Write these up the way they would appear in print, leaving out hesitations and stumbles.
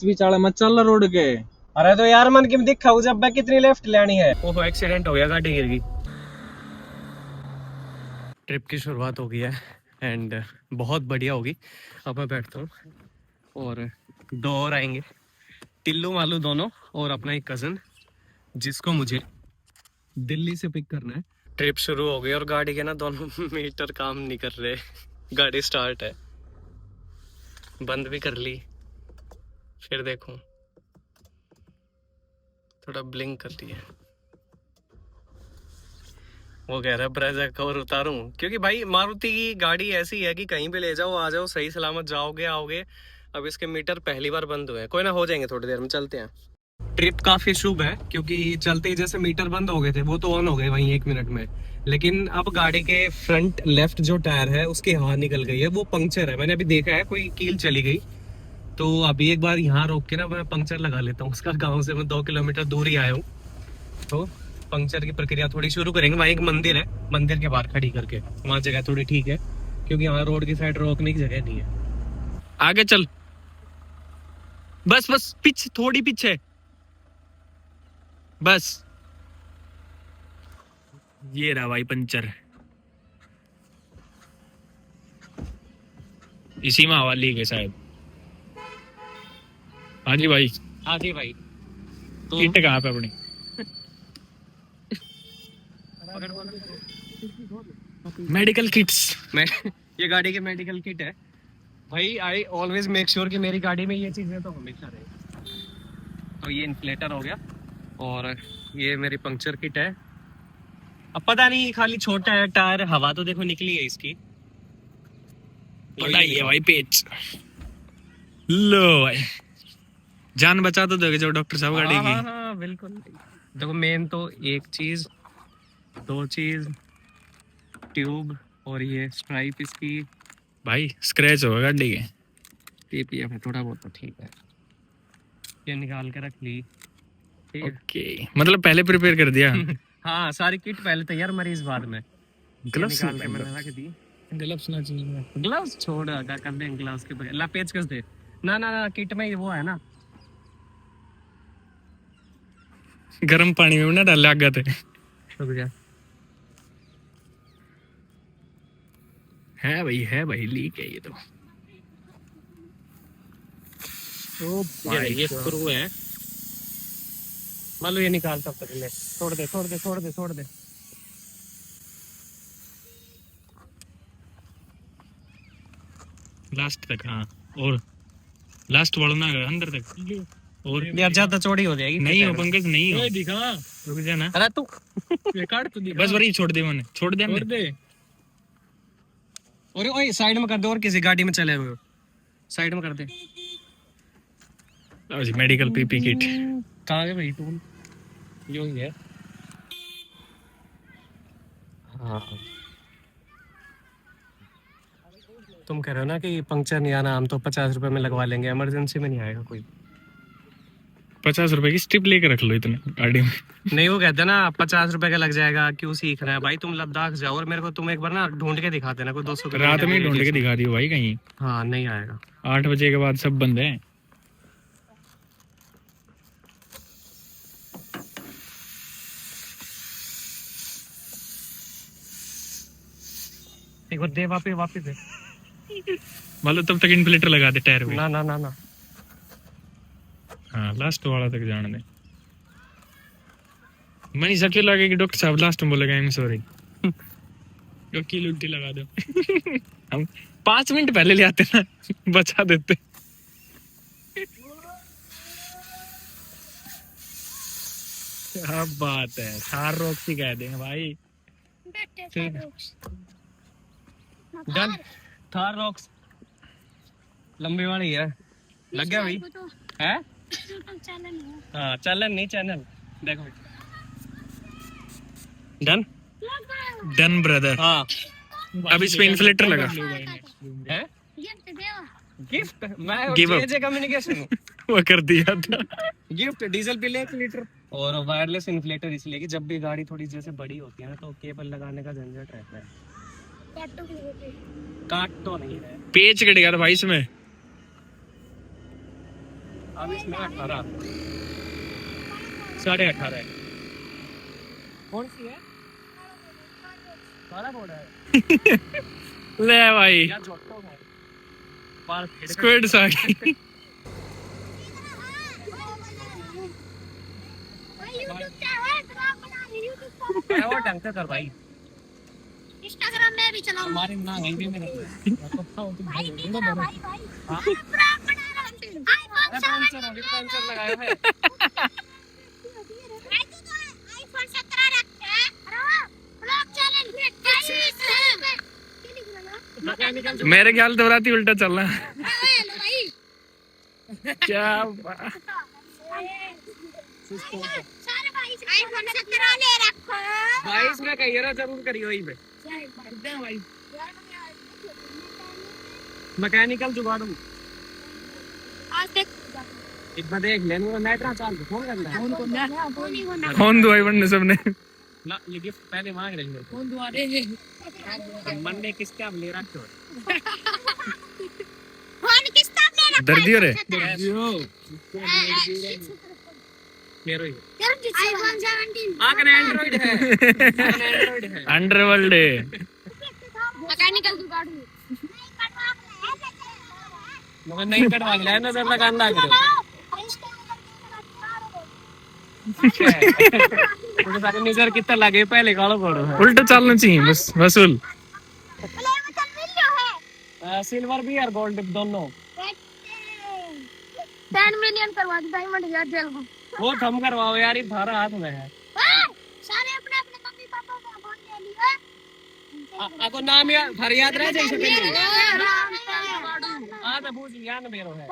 बीच वाले मत चल रोड के। अरे तो यार मन की दिखा जब मैं कितनी लेफ्ट लेनी है। ओहो एक्सीडेंट हो गया, गाड़ी गिर गई। ट्रिप की शुरुआत हो गई है एंड बहुत बढ़िया होगी। अब मैं बैठता हूँ और दो और आएंगे, टिल्लू मालू दोनों और अपना एक कजन जिसको मुझे दिल्ली से पिक करना है। ट्रिप शुरू हो गई और गाड़ी के ना दोनों मीटर काम नहीं कर रहे। गाड़ी स्टार्ट है, बंद भी कर ली, फिर देखूं थोड़ा ब्लिंक कर रही है। वो कह रहा है ब्रेजा कवर उतारूं, क्योंकि भाई मारुति की गाड़ी ऐसी है कि कहीं भी ले जाओ आ जाओ, सही सलामत जाओगे आओगे। अब इसके मीटर पहली बार बंद हुए हैं, कोई ना हो जाएंगे थोड़ी देर में, चलते हैं। ट्रिप काफी शुभ है क्योंकि चलते ही जैसे मीटर बंद हो गए थे वो तो ऑन हो गए वहीं 1 मिनट में, लेकिन अब गाड़ी के फ्रंट लेफ्ट जो टायर है उसकी हवा निकल गई है, वो पंक्चर है। मैंने अभी देखा है कोई कील चली गई, तो अभी एक बार यहाँ रोक के ना मैं पंक्चर लगा लेता हूँ उसका। गाँव से मैं 2 किलोमीटर दूर ही आया हूँ, तो पंक्चर की प्रक्रिया थोड़ी शुरू करेंगे। वहाँ एक मंदिर है, मंदिर के बाहर खड़ी करके, वहाँ जगह थोड़ी ठीक है क्योंकि यहाँ रोड की साइड रोकने की जगह नहीं है। आगे चल, बस बस पीछे, थोड़ी पीछे बस। ये रहा भाई पंचर, इसी में हवा ली गई शायद। हाँ जी भाई। हाँ जी भाई। तो किट कहाँ पे अपनी? मेडिकल किट्स मैं ये गाड़ी के मेडिकल किट है भाई। आई ऑलवेज मेक श्योर कि मेरी गाड़ी में ये चीजें तो हमेशा रहे। तो ये इन्फ्लेटर हो गया और ये मेरी पंक्चर किट है। अब पता नहीं खाली छोटा है टायर, हवा तो देखो निकली है इसकी। बड़ा ही है भाई पेच। लो भाई, जान बचा तो दोगे जो डॉक्टर साहब गाड़ी की। हाँ बिल्कुल। देखो मेन तो एक चीज, दो चीज, ट्यूब और ये स्ट्राइप इसकी। भाई स्क्रैच होगा गाड़ी के। पीपीएफ है थोड़ा बहुत तो ठीक है, ये निकाल के रख ली। ठीक है। ओके, मतलब पहले प्रिपेयर कर दिया। हाँ सारी किट पहले तैयार, मरीज बाद में। ग्लव्स निकाल के मैंने रख दी। ग्लव्स ना चाहिए। ग्लव्स छोड़, क्या कर दें ग्लव्स के बगैर। ला पेच कस दे ना ना ना, किट में वो है ना। गर्म पानी में ना डाल आगा थे। रुक जा। है भाई लीक है ये तो। ओ भाई ये स्क्रू है, मान लो ये निकाल तब तक ले। छोड़ दे छोड़ दे छोड़ दे छोड़ दे। लास्ट तक। हाँ, और लास्ट बढ़ना है अंदर तक। और यार ज्यादा चौड़ी हो जाएगी। नहीं हो पंकज, नहीं हो दिखा। रुक जा ना। अरे तू ये काट तो दिखा। बस वही छोड़ दे, मैंने छोड़ दे। छोड़ दे। और ओए साइड में कर दे, और किसी गाड़ी में चले हुए साइड में कर दे। मेडिकल पीपी किट कहाँ गए भाई टूल? यो ही है। हाँ तुम कह रहे हो ना कि पंक्चर नहीं आना, हम तो 50 रुपए में लगवा लेंगे, इमरजेंसी में नहीं आएगा कोई। 50 रुपए की स्ट्रिप लेके रख लो इतने गाड़ी में। नहीं वो कहते ना 50 रुपए का लग जाएगा, क्यों सीखना है भाई। तुम लद्दाख जाओ और मेरे को तुम एक बार ना ढूंढ के दिखा देना कोई 200 रात में ढूंढ के दिखा दियो भाई कहीं। हाँ नहीं आएगा। 8 बजे के बाद सब बंद है। एक बार दे वापस दे। मतलब तब तक इन्फ्लेटर लगा दे टायर में। ना ना ना ना। हाँ लास्ट वाला तक जाने दे। मनी सके लगे कि डॉक्टर साहब लास्ट में बोलेगा आई एम सॉरी। क्योंकि उल्टी लगा दो। हम 5 मिनट पहले ले आते ना, बचा देते। क्या बात है, थार रॉक्सी कह देंगे भाई। डन। थार रॉक्स लंबी वाली है, लग गया भाई है। हाँ चैनल नहीं, चैनल देखो। Done done brother. हाँ अब इस पे इन्फ्लेटर लगा है। गिफ्ट मैं Give up. जे कम्युनिकेशन वो कर दिया था। गिफ्ट डीजल पे ले 1 लीटर और वायरलेस इन्फ्लेटर, इसलिए कि जब भी गाड़ी थोड़ी जैसे बड़ी होती है ना तो केबल लगाने का झंझट रहता है। काट तो नहीं है। पेच कट गया था भाई इसमें। अब इसमें 18 18.5 है। कौन सी है? 12 बोर्ड है ले भाई या जोटो है बाल स्क्विड सा वो ढंग से कर भाई इंस्टाग्राम में भी चलाऊं हमारे ना हिंदी में भाई बना भाई आईफोन 17 लगाया है आईफोन 17 रखते हैं ब्लॉग चैलेंज मैकेनिकल मेरे ख्याल से राती उल्टा चल रहा है। हेलो भाई क्या सारे भाई आईफोन 17 ले रखो 22 में कहिए ना जरूर करियो वही पे भाई मैकेनिकल जुगाड़ू आज देख एक बार देख लेने को नेट ना चाल फोन करना है फोन दुआई बनने सबने ना ये गिफ्ट पहले मांग रही है फोन दुआरे मन में किसके अब ले रखो फोन किस तरह ले रखो दर्दी हो रे मेरे ही आईफोन 17 आकर एंड्रॉइड है एंड्रॉइड है अंडरवर्ल्ड मैकेनिकल जुगाड़ू मगर नहीं कटवा ले नजर लगान लग रहे मुझे सारे नजर कितना लगे पहले कालो पड़ो है उल्टा चलना चाहिए बस वसूल सिल्वर भी और गोल्ड दोनों 10 मिलियन करवा दो डायमंड यार जेल को वो कम करवाओ यार ये थारा हाथ में है सारे अपने अपने मम्मी पापा को फोन ले लिए आपको नाम याद फरियाद रह जाए सके हां तो पूछ लिया ना मेरो है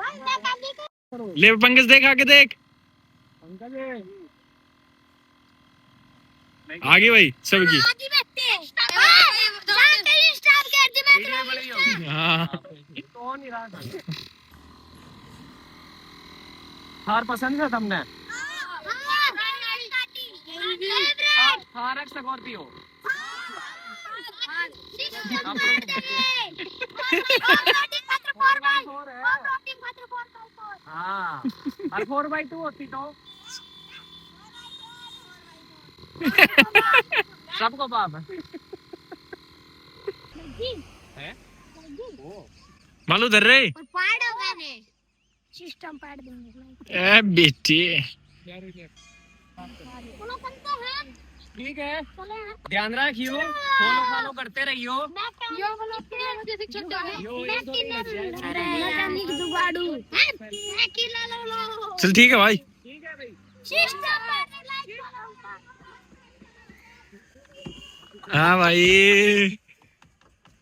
ले पंकज देख आगे देख अंकल आगे भाई सबकी आदि बैठते जाते ही स्टार के आदि बैठ वीडियो बड़ी होगी हाँ कौन ही रहा था थार पसंद है तुमने थार एक्स स्कॉर्पियो हाँ और 4x2 होती तो सबको बाप है मालू धर रे पाड़ हो गए ने सिस्टम पाड़ देंगे ए बेटी बोलो बनता है ठीक है चले ध्यान रखियो फॉलो फॉलो करते रहियो यो बोलो के जैसे छोटा है यो ये दो मैकेनिक जुगाड़ू मैं किला लो चल ठीक है भाई ठीक है भाई सिस्टम पाड़ लाइक हाँ भाई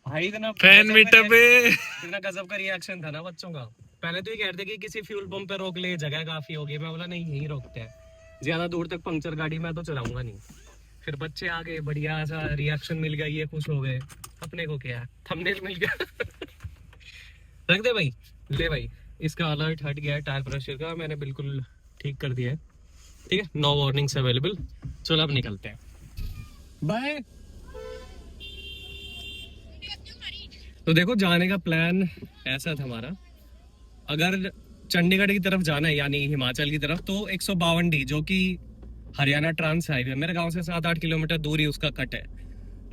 भाई इतना फैन मीटअप इतना गजब का रिएक्शन था ना बच्चों का पहले तो ये कहते कि किसी फ्यूल पंप पे रोक ले जगह काफी होगी मैं बोला नहीं यहीं रोकते हैं ज्यादा दूर तक पंक्चर गाड़ी मैं तो चलाऊंगा नहीं फिर बच्चे आ गए बढ़िया सा रिएक्शन मिल गया ये खुश हो गए अपने को क्या थंबनेल मिल गया रख दे भाई ले भाई इसका अलर्ट हट गया है टायर प्रेशर का मैंने बिल्कुल ठीक कर दिया है ठीक है नो वार्निंग्स अवेलेबल चलो अब निकलते हैं बाय तो देखो जाने का प्लान ऐसा था हमारा अगर चंडीगढ़ की तरफ जाना है यानी हिमाचल की तरफ तो 152D जो कि हरियाणा ट्रांस हाईवे मेरे गांव से 7-8 किलोमीटर दूर ही उसका कट है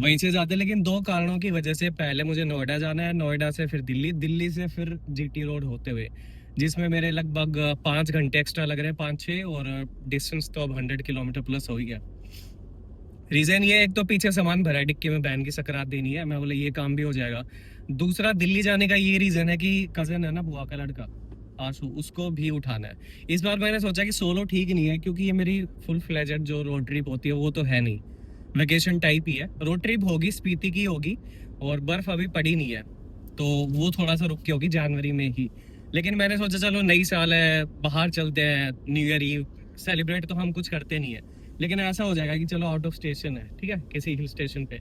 वहीं से जाते हैं लेकिन दो कारणों की वजह से पहले मुझे नोएडा जाना है नोएडा से फिर दिल्ली से फिर जीटी रोड होते हुए जिसमें मेरे लगभग 5 घंटे एक्स्ट्रा लग रहे हैं 5-6 और डिस्टेंस तो अब 100 किलोमीटर प्लस हो ही गया रीजन ये एक तो पीछे सामान भरा है डिक्की में बहन की सकरात देनी है मैं बोले ये काम भी हो जाएगा दूसरा दिल्ली जाने का ये रीजन है कि कजन है ना बुआ का लड़का आशु उसको भी उठाना है इस बार मैंने सोचा कि सोलो ठीक नहीं है क्योंकि ये मेरी फुल फ्लेजेड जो रोड ट्रिप होती है वो तो है नहीं वेकेशन टाइप ही है रोड ट्रिप होगी स्पीति की होगी और बर्फ अभी पड़ी नहीं है तो वो थोड़ा सा रुक के होगी जनवरी में ही लेकिन मैंने सोचा चलो नई साल है बाहर चलते हैं न्यू ईयर ईव सेलिब्रेट तो हम कुछ करते नहीं है लेकिन ऐसा हो जाएगा कि चलो आउट ऑफ स्टेशन है ठीक है किसी हिल स्टेशन पे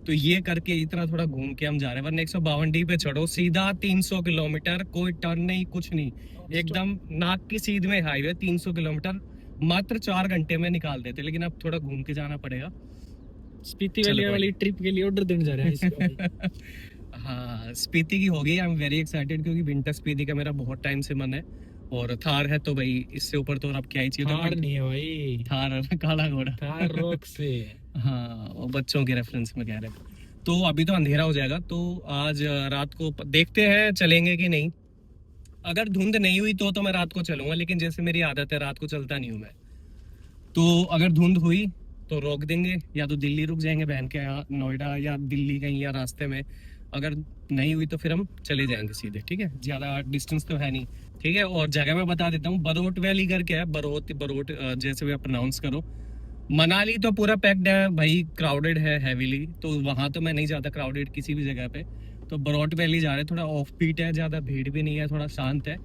तो ये करके इतना थोड़ा घूम के हम जा रहे हैं वरना 152D पे चढ़ो सीधा 300 किलोमीटर कोई टर्न नहीं कुछ नहीं एकदम नाक की सीध में हाईवे 300 किलोमीटर मात्र 4 घंटे में निकाल देते लेकिन अब थोड़ा घूम के जाना पड़ेगा स्पीति वाली ट्रिप के लिए ऑर्डर देने जा रहे हैं हाँ स्पीति की होगी आई एम वेरी एक्साइटेड क्योंकि विंटर स्पीति का मेरा बहुत टाइम से मन है और थार है तो भाई इससे ऊपर तो और अब क्या ही चाहिए। थार नहीं है भाई, थार काला घोड़ा, थार रॉक से। हाँ वो बच्चों के रेफरेंस में कह रहे हैं। तो अभी तो अंधेरा हो जाएगा, तो आज रात को देखते हैं चलेंगे कि नहीं। अगर धुंध नहीं हुई तो मैं रात को चलूंगा, लेकिन जैसे मेरी आदत है रात को चलता नहीं हूँ मैं, तो अगर धुंध हुई तो रोक देंगे, या तो दिल्ली रुक जाएंगे बहन के यहाँ, नोएडा या दिल्ली कहीं या रास्ते में। अगर नहीं हुई तो फिर हम चले जाएंगे सीधे, ठीक है, ज़्यादा डिस्टेंस तो है नहीं, ठीक है। और जगह मैं बता देता हूँ, बरोट वैली करके है, बरोट जैसे भी आप प्रोनाउंस करो। मनाली तो पूरा पैक्ड है भाई, क्राउडेड है हैवीली, तो वहाँ तो मैं नहीं जाता क्राउडेड किसी भी जगह पे। तो बरोट वैली जा रहे हैं, थोड़ा ऑफ बीट है, ज़्यादा भीड़ भी नहीं है, थोड़ा शांत है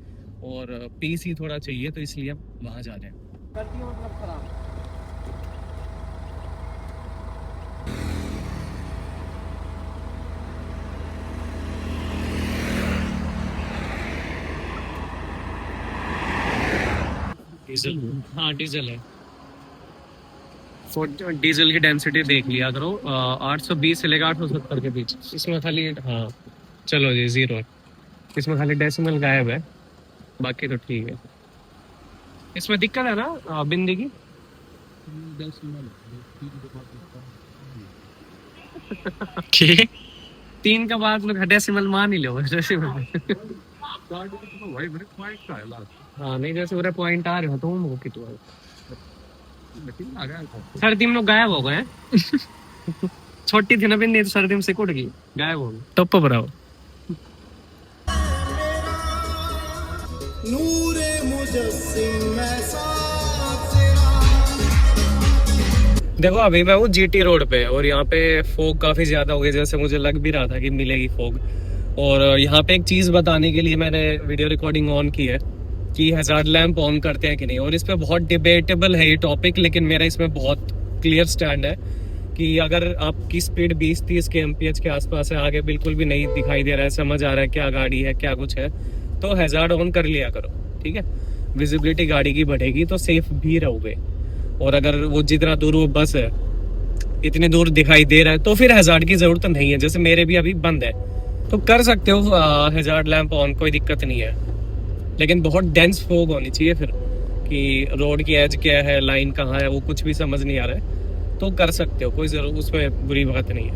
और पीस ही थोड़ा चाहिए, तो इसलिए अब वहाँ जा रहे हैं। डीजल, हाँ डीजल है। डीजल की डेंसिटी देख लिया करो, 820 से लेकर 870 के बीच। इसमें खाली, हाँ चलो जी 0 है, इसमें खाली डेसिमल गायब है, बाकी तो ठीक है। इसमें दिक्कत है ना बिंदी की? ठीक। 3 का बाद लोग डेसिमल मान ही लो डेसिमल। हाँ नहीं, जैसे पूरे पॉइंट आ रहे हो तुम वो कितना सर्दी में लोग गायब हो गए हैं। छोटी थी ना बिंदी तो सर्दी में से कुट गई, गायब हो गई। टॉप पर आओ। देखो अभी मैं हूँ जीटी रोड पे, और यहाँ पे फोग काफी ज्यादा हो गई, जैसे मुझे लग भी रहा था कि मिलेगी फोग। और यहाँ पे एक चीज बताने के लिए मैंने वीडियो रिकॉर्डिंग ऑन की है कि हैजार्ड लैंप ऑन करते हैं कि नहीं, और इस पे बहुत डिबेटेबल है ये टॉपिक, लेकिन मेरा इसमें बहुत क्लियर स्टैंड है कि अगर आपकी स्पीड 20-30 kmph के आसपास है, आगे बिल्कुल भी नहीं दिखाई दे रहा है, समझ आ रहा है क्या गाड़ी है क्या कुछ है, तो हैजार्ड ऑन कर लिया करो, ठीक है। विजिबिलिटी गाड़ी की बढ़ेगी तो सेफ भी रहोगे। और अगर वो जितना दूर वो बस है इतनी दूर दिखाई दे रहा है तो फिर हैजार्ड की जरूरत नहीं है। जैसे मेरे भी अभी बंद है तो कर सकते हो हैजार्ड लैंप ऑन, कोई दिक्कत नहीं है, लेकिन बहुत डेंस फोग होनी चाहिए फिर कि रोड की एज क्या है, लाइन कहाँ है, वो कुछ भी समझ नहीं आ रहा है तो कर सकते हो, कोई जरूर उसमें बुरी बात नहीं है।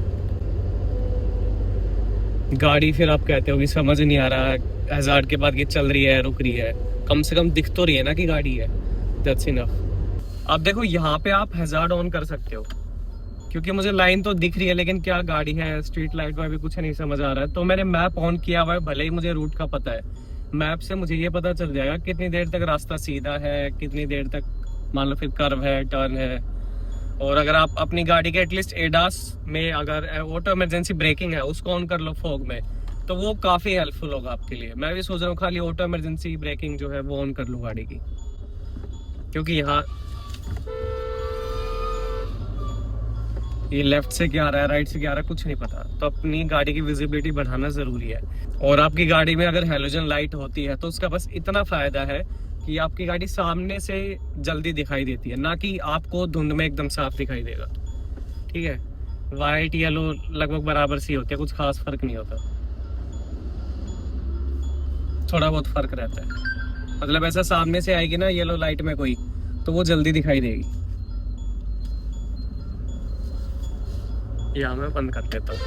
गाड़ी फिर आप कहते हो कि समझ नहीं आ रहा हैजार्ड के बाद ये चल रही है रुक रही है, कम से कम दिख तो रही है ना कि गाड़ी है, दैट्स इनफ। अब देखो यहाँ पे आप हैजार्ड ऑन कर सकते हो, क्योंकि मुझे लाइन तो दिख रही है लेकिन क्या गाड़ी है, स्ट्रीट लाइट में भी कुछ नहीं समझ आ रहा है, तो मैंने मैप ऑन किया हुआ है, भले ही मुझे रूट का पता है। मैप से मुझे ये पता चल जाएगा कितनी देर तक रास्ता सीधा है, कितनी देर तक मान लो फिर कर्व है, टर्न है। और अगर आप अपनी गाड़ी के एटलीस्ट एडास में अगर ऑटो इमरजेंसी ब्रेकिंग है उसको ऑन कर लो फॉग में, तो वो काफ़ी हेल्पफुल होगा आपके लिए। मैं भी सोच रहा हूँ खाली ऑटो इमरजेंसी ब्रेकिंग जो है वो ऑन कर लूँ गाड़ी की, क्योंकि यहाँ ये लेफ्ट से क्या आ रहा है राइट से क्या आ रहा है कुछ नहीं पता, तो अपनी गाड़ी की विजिबिलिटी बढ़ाना ज़रूरी है। और आपकी गाड़ी में अगर हैलोजन लाइट होती है तो उसका बस इतना फ़ायदा है कि आपकी गाड़ी सामने से जल्दी दिखाई देती है, ना कि आपको धुंध में एकदम साफ दिखाई देगा, ठीक है। वाइट येलो लगभग बराबर सी होती है, कुछ खास फर्क नहीं होता, थोड़ा बहुत फर्क रहता है। मतलब ऐसा सामने से आएगी ना येलो लाइट में कोई, तो वो जल्दी दिखाई देगी। या मैं बंद कर देता हूँ।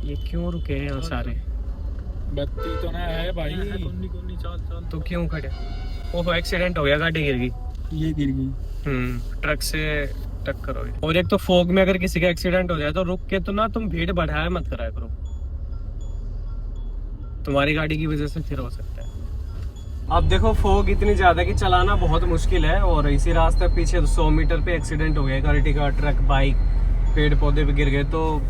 ये क्यों रुके हैं यहाँ सारे? बत्ती तो ना है भाई, तो क्यों खड़े? ओह एक्सीडेंट हो गया, गाड़ी गिर गई, ये गिर गई। ट्रक से टक्कर हो गई। और एक तो फॉग में अगर किसी का एक्सीडेंट हो जाए तो रुक के तो ना तुम भीड़ बढ़ाया मत कराया करो, तुम्हारी गाड़ी की वजह से फिर हो सकता है। अब देखो फॉग इतनी ज्यादा कि चलाना बहुत मुश्किल है, और इसी रास्ते पीछे 100 मीटर पे एक्सीडेंट हो गया, अर्टिगा ट्रक बाइक पेड़ पौधे पे गिर गए, तो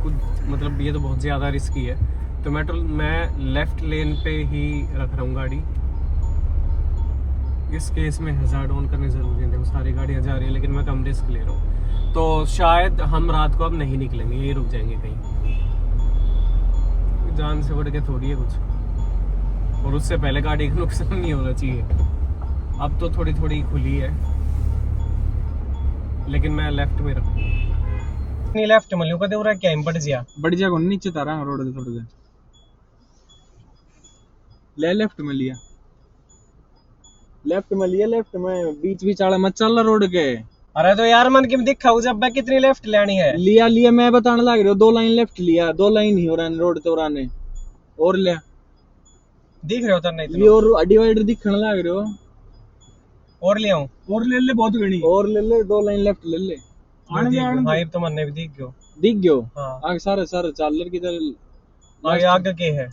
कुछ मतलब ये तो बहुत ज्यादा रिस्की है। तो मैं लेफ्ट लेन पे ही रख रहा हूँ गाड़ी। इस केस में हैजार्ड ऑन करने जरूरी नहीं, सारी गाड़ियाँ जा रही है लेकिन मैं कम रिस्क ले रहा हूँ, तो शायद हम रात को अब नहीं निकलेंगे, यही रुक जाएंगे कहीं, जान से बढ़ के थोड़ी है कुछ। और उससे पहले गाड़ी का नुकसान नहीं होना चाहिए। अब तो थोड़ी थोड़ी खुली है, लेकिन मैं लेफ्ट में रखूँ नहीं, लेफ्ट में लूँ कदे उरा क्या इम्पट जिया बढ़िया को नीचे तारा रोड दे थोड़े ले लेफ्ट में लिया, लेफ्ट में लिया, लेफ्ट में बीच बीच आड़ा मत चल रोड के। अरे तो यार मन की दिखा जब मैं कितनी लेफ्ट लेनी है। लिया लिया मैं बताने लग रही हूँ, 2 लाइन लेफ्ट लिया, 2 लाइन ही हो रहा है रोड चौराने और लिया दिख रहे हो तो नहीं ये और डिवाइडर दिखने लग रहे हो और ले आऊं और ले बहुत घनी और ले 2 लाइन लेफ्ट ले ले भाई तो मन भी दिख गयो हाँ। आगे सारे सारे चालर की तरह आगे आगे के है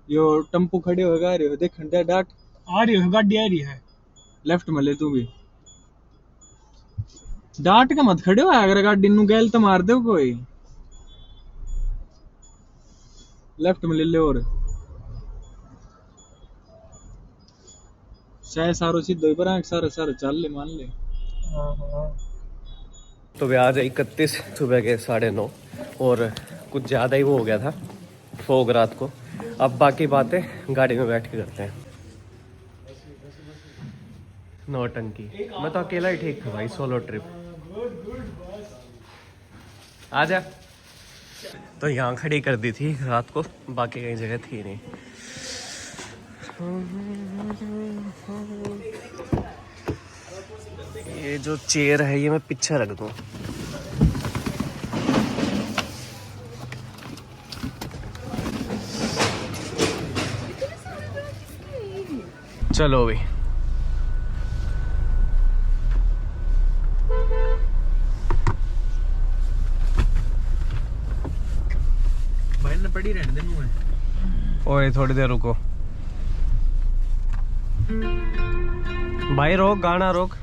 यो टेम्पो खड़े हो गए रे देख खंडे डाट आ रही है गाड़ी आ रही है लेफ्ट में ले तू भी डाट का मत खड़े हो अगर गाड़ी नु गैल तो मार दो कोई लेफ्ट में ले ले और चाहे सारो सीधो ही पर सारे सारे चल ले मान ले। तो भी आज 31 सुबह के 9:30 और कुछ ज़्यादा ही वो हो गया था फोग रात को। अब बाकी बातें गाड़ी में बैठ के करते हैं। नौटंकी मैं तो अकेला ही ठीक था भाई, सोलो ट्रिप। आजा। तो यहाँ खड़ी कर दी थी रात को, बाकी कहीं जगह थी नहीं। ये जो चेयर है ये मैं पीछे रख दूं। चलो भाई भाई ने पड़ी रहने देनू है। ओए थोड़ी देर रुको भाई, रोक गाना रोक।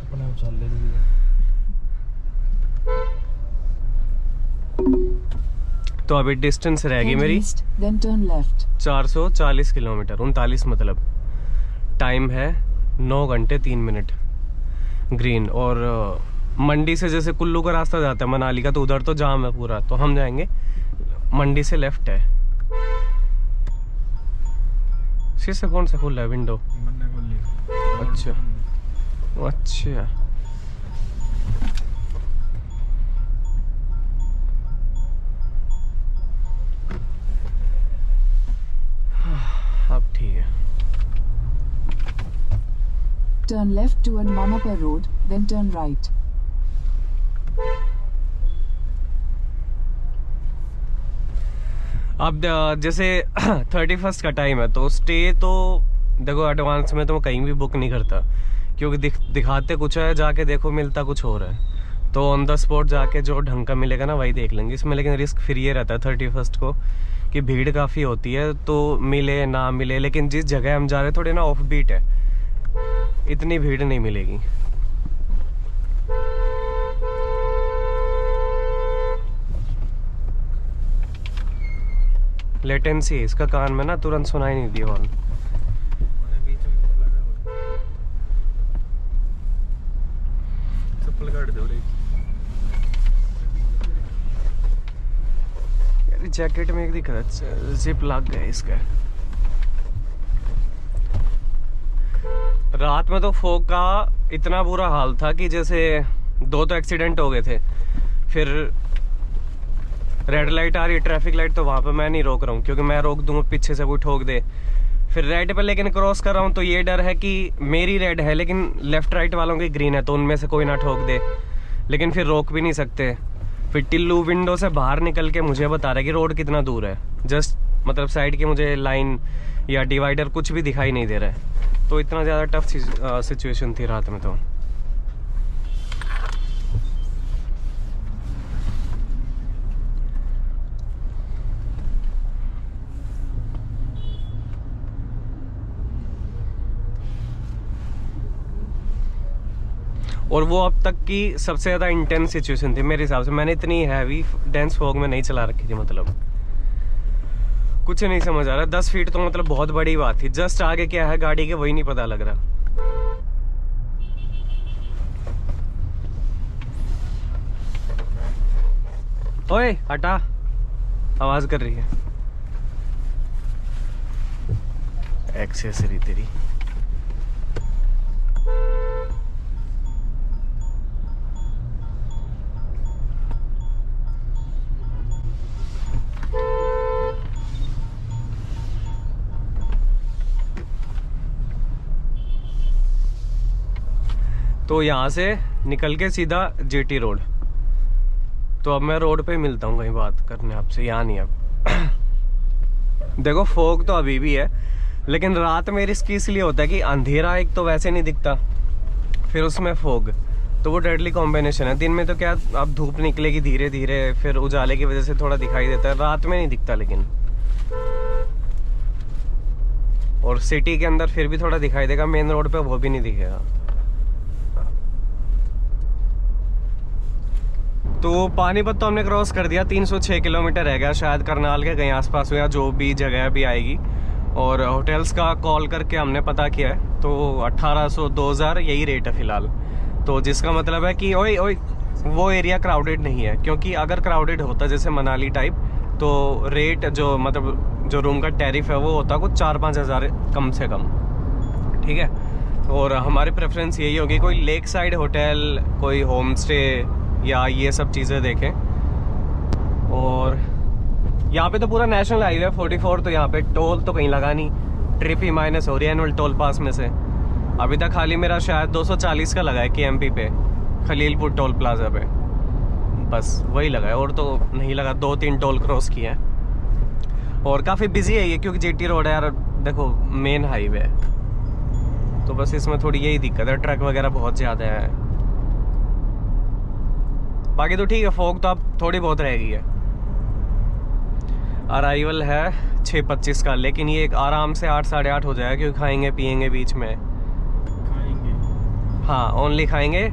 तो अभी डिस्टेंस रहेगी मेरी 440 किलोमीटर, 39 मतलब। टाइम है 9 घंटे 3 मिनट ग्रीन। और मंडी से जैसे कुल्लू का रास्ता जाता है मनाली का, तो उधर तो जाम है पूरा, तो हम जाएंगे मंडी से लेफ्ट है। शीशे कौन सा खुला है? विंडो। अच्छा अच्छा अब ठीक है। Turn left toward Mamapur Road, then turn right. अब जैसे 31 का टाइम है, तो स्टे तो देखो एडवांस में तो मैं कहीं भी बुक नहीं करता, क्योंकि दिखाते कुछ है, जाके देखो मिलता कुछ और है। तो ऑन द स्पॉट जाके जो ढंग का मिलेगा ना वही देख लेंगे इसमें। लेकिन रिस्क फिर ये रहता है 31 को कि भीड़ काफ़ी होती है, तो मिले ना मिले। लेकिन जिस जगह हम जा रहे हैं थोड़ी ना ऑफ बीट है, इतनी भीड़ नहीं मिलेगी। लेटेंसी है इसका, कान में ना तुरंत सुनाई नहीं दिया हॉर्न। चप्पल काट दो रे यार, जैकेट में एक दिक्कत, जिप लग गया इसका। रात में तो फोग का इतना बुरा हाल था कि जैसे 2 तो एक्सीडेंट हो गए थे। फिर रेड लाइट आ रही है, ट्रैफिक लाइट, तो वहाँ पे मैं नहीं रोक रहा हूँ, क्योंकि मैं रोक दूंगा पीछे से कोई ठोक दे। फिर रेड पे लेकिन क्रॉस कर रहा हूँ, तो ये डर है कि मेरी रेड है लेकिन लेफ्ट राइट वालों की ग्रीन है, तो उनमें से कोई ना ठोक दे। लेकिन फिर रोक भी नहीं सकते। फिर टिल्लू विंडो से बाहर निकल के मुझे बता रहा है कि रोड कितना दूर है। जस्ट मतलब साइड की मुझे लाइन या डिवाइडर कुछ भी दिखाई नहीं दे रहा है। तो इतना ज़्यादा टफ सिचुएशन थी रात में। तो और वो अब तक की सबसे ज़्यादा इंटेंस सिचुएशन थी मेरे हिसाब से। मैंने इतनी हैवी डेंस फॉग में नहीं चला रखी थी, मतलब कुछ नहीं समझ आ रहा। 10 फीट तो मतलब बहुत बड़ी बात थी। जस्ट आगे क्या है गाड़ी के वही नहीं पता लग रहा। ओए हटा, आवाज कर रही है। एक्सेसरी तेरी। तो यहाँ से निकल के सीधा जीटी रोड। तो अब मैं रोड पे मिलता हूँ कहीं बात करने आपसे, यहाँ नहीं अब। देखो फोग तो अभी भी है, लेकिन रात में रिस्क इसलिए होता है कि अंधेरा एक तो वैसे नहीं दिखता, फिर उसमें फोग, तो वो डेडली कॉम्बिनेशन है। दिन में तो क्या अब धूप निकलेगी धीरे धीरे, फिर उजाले की वजह से थोड़ा दिखाई देता है, रात में नहीं दिखता लेकिन। और सिटी के अंदर फिर भी थोड़ा दिखाई देगा, मेन रोड पे वो भी नहीं दिखेगा। तो पानीपत तो हमने क्रॉस कर दिया, 306 किलोमीटर रह गया, शायद करनाल के कहीं आसपास या जो भी जगह भी आएगी। और होटल्स का कॉल करके हमने पता किया है, तो 1800 2000 यही रेट है फिलहाल। तो जिसका मतलब है कि ओए ओए वो एरिया क्राउडेड नहीं है, क्योंकि अगर क्राउडेड होता जैसे मनाली टाइप, तो रेट जो मतलब जो रूम का टैरिफ है वो होता कुछ 4-5 हज़ार कम से कम, ठीक है। और हमारी प्रेफरेंस यही होगी कोई लेक साइड होटल, कोई होम स्टे या ये सब चीज़ें देखें। और यहाँ पे तो पूरा नेशनल हाईवे 44, तो यहाँ पे टोल तो कहीं लगा नहीं, ट्रिप ही माइनस हो रही है एनुअल टोल पास में से। अभी तक खाली मेरा शायद 240 का लगा है KMP पे, खलीलपुर टोल प्लाजा पे, बस वही लगा है, और तो नहीं लगा। 2-3 टोल क्रॉस किए हैं। और काफ़ी बिजी है ये, क्योंकि जीटी रोड है यार, देखो मेन हाईवे है, तो बस इसमें थोड़ी यही दिक्कत है, ट्रक वगैरह बहुत ज़्यादा है। बाकी तो ठीक है, फोग तो अब थोड़ी बहुत रहेगी है। अराइवल है 6:25 का, लेकिन ये एक आराम से 8-8:30 हो जाएगा, क्योंकि खाएंगे पियेंगे बीच में, खाएंगे, हाँ ओनली खाएंगे,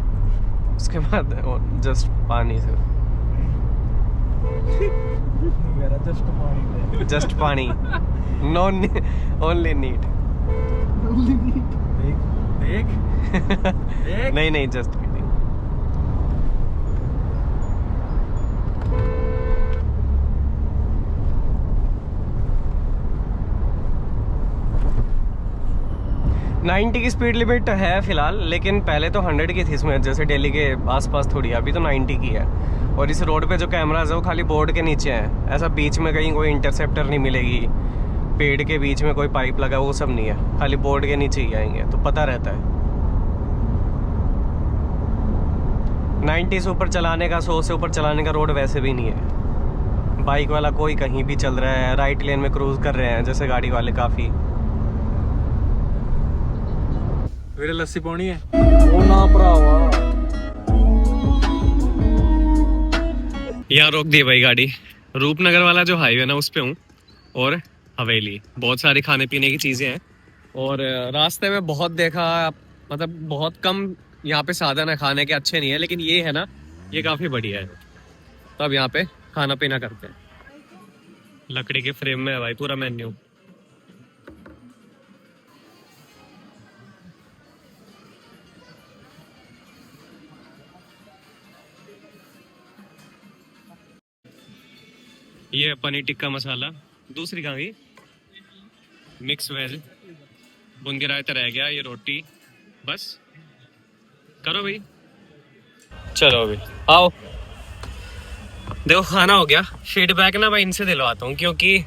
उसके बाद जस्ट पानी से जस्ट पानी, नो ओनली नीट, नहीं नहीं जस्ट किडिंग। नाइन्टी की स्पीड लिमिट है फिलहाल, लेकिन पहले तो 100 की थी इसमें, जैसे दिल्ली के आसपास थोड़ी, अभी तो 90 की है। और इस रोड पे जो कैमराज है वो खाली बोर्ड के नीचे हैं, ऐसा बीच में कहीं कोई इंटरसेप्टर नहीं मिलेगी, पेड़ के बीच में कोई पाइप लगा वो सब नहीं है, खाली बोर्ड के नीचे ही आएंगे, तो पता रहता है। 90 से ऊपर चलाने का, 100 से ऊपर चलाने का रोड वैसे भी नहीं है। बाइक वाला कोई कहीं भी चल रहा है, राइट लेन में क्रूज कर रहे हैं जैसे गाड़ी वाले काफ़ी। मेरे लस्सी पानी है वो ना भरावा, यहाँ रोक दी भाई गाड़ी। रूपनगर वाला जो हाईवे ना उस पे हूँ, और हवेली, बहुत सारी खाने पीने की चीज़ें हैं। और रास्ते में बहुत देखा, मतलब बहुत कम यहाँ पे साधन है खाने के, अच्छे नहीं है, लेकिन ये है ना, ये काफ़ी बढ़िया है। तो अब यहाँ पे खाना पीना करते हैं। लकड़ी के फ्रेम में है भाई पूरा मेन्यू। ये पनीर टिक्का मसाला, दूसरी कहाँ गई, मिक्स वेज, बुंदी रायता रह गया, ये रोटी, बस करो भाई, चलो भाई आओ। देखो खाना हो गया, फीडबैक ना मैं इनसे दिलवाता हूँ, क्योंकि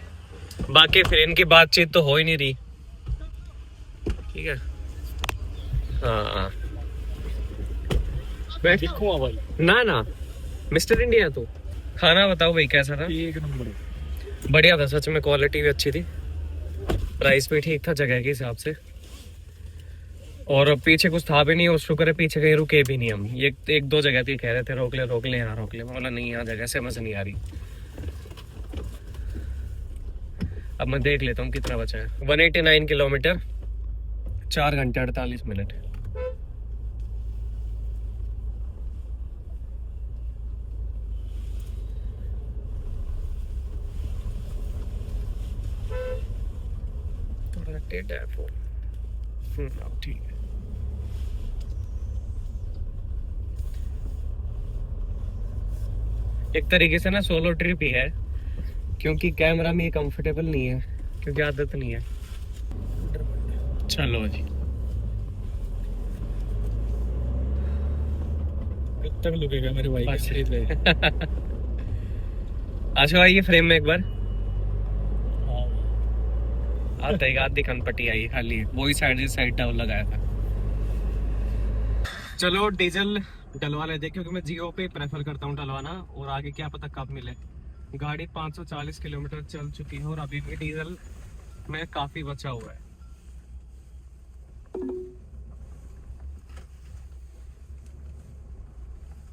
बाकी फिर इनकी बातचीत तो हो ही नहीं रही, ठीक है। हाँ बैठ भाई, ना ना मिस्टर इंडिया तो। खाना बताओ भाई कैसा था? एक नंबर बढ़िया था सच में, क्वालिटी भी अच्छी थी, प्राइस भी ठीक था जगह के हिसाब से, और पीछे कुछ था भी नहीं, और शुक्र है पीछे कहीं रुके भी नहीं हम। ये 1-2 जगह थी, कह रहे थे रोक ले यहाँ रोक ले, बोला नहीं यहाँ जगह समझ नहीं आ रही। अब मैं देख लेता हूँ कितना बचा है। 189 किलोमीटर, 4 घंटे 48 मिनट। टेढ़ा है फोन, ठीक है। एक तरीके से ना सोलो ट्रिप ही है, क्योंकि कैमरा में कंफर्टेबल नहीं है, क्योंकि आदत नहीं है। चलो जी, कब तक लुकेगा मेरे भाई के शरीर पे? अच्छा ये फ्रेम में एक बार आता है, आधी खनपट्टी आई खाली, वही साइड से साइड डाउन लगाया था। चलो डीजल डलवा लेते क्योंकि मैं जियो पे प्रेफर करता हूँ डलवाना, और आगे क्या पता कब मिले। गाड़ी 540 किलोमीटर चल चुकी है और अभी भी डीजल में काफी बचा हुआ है।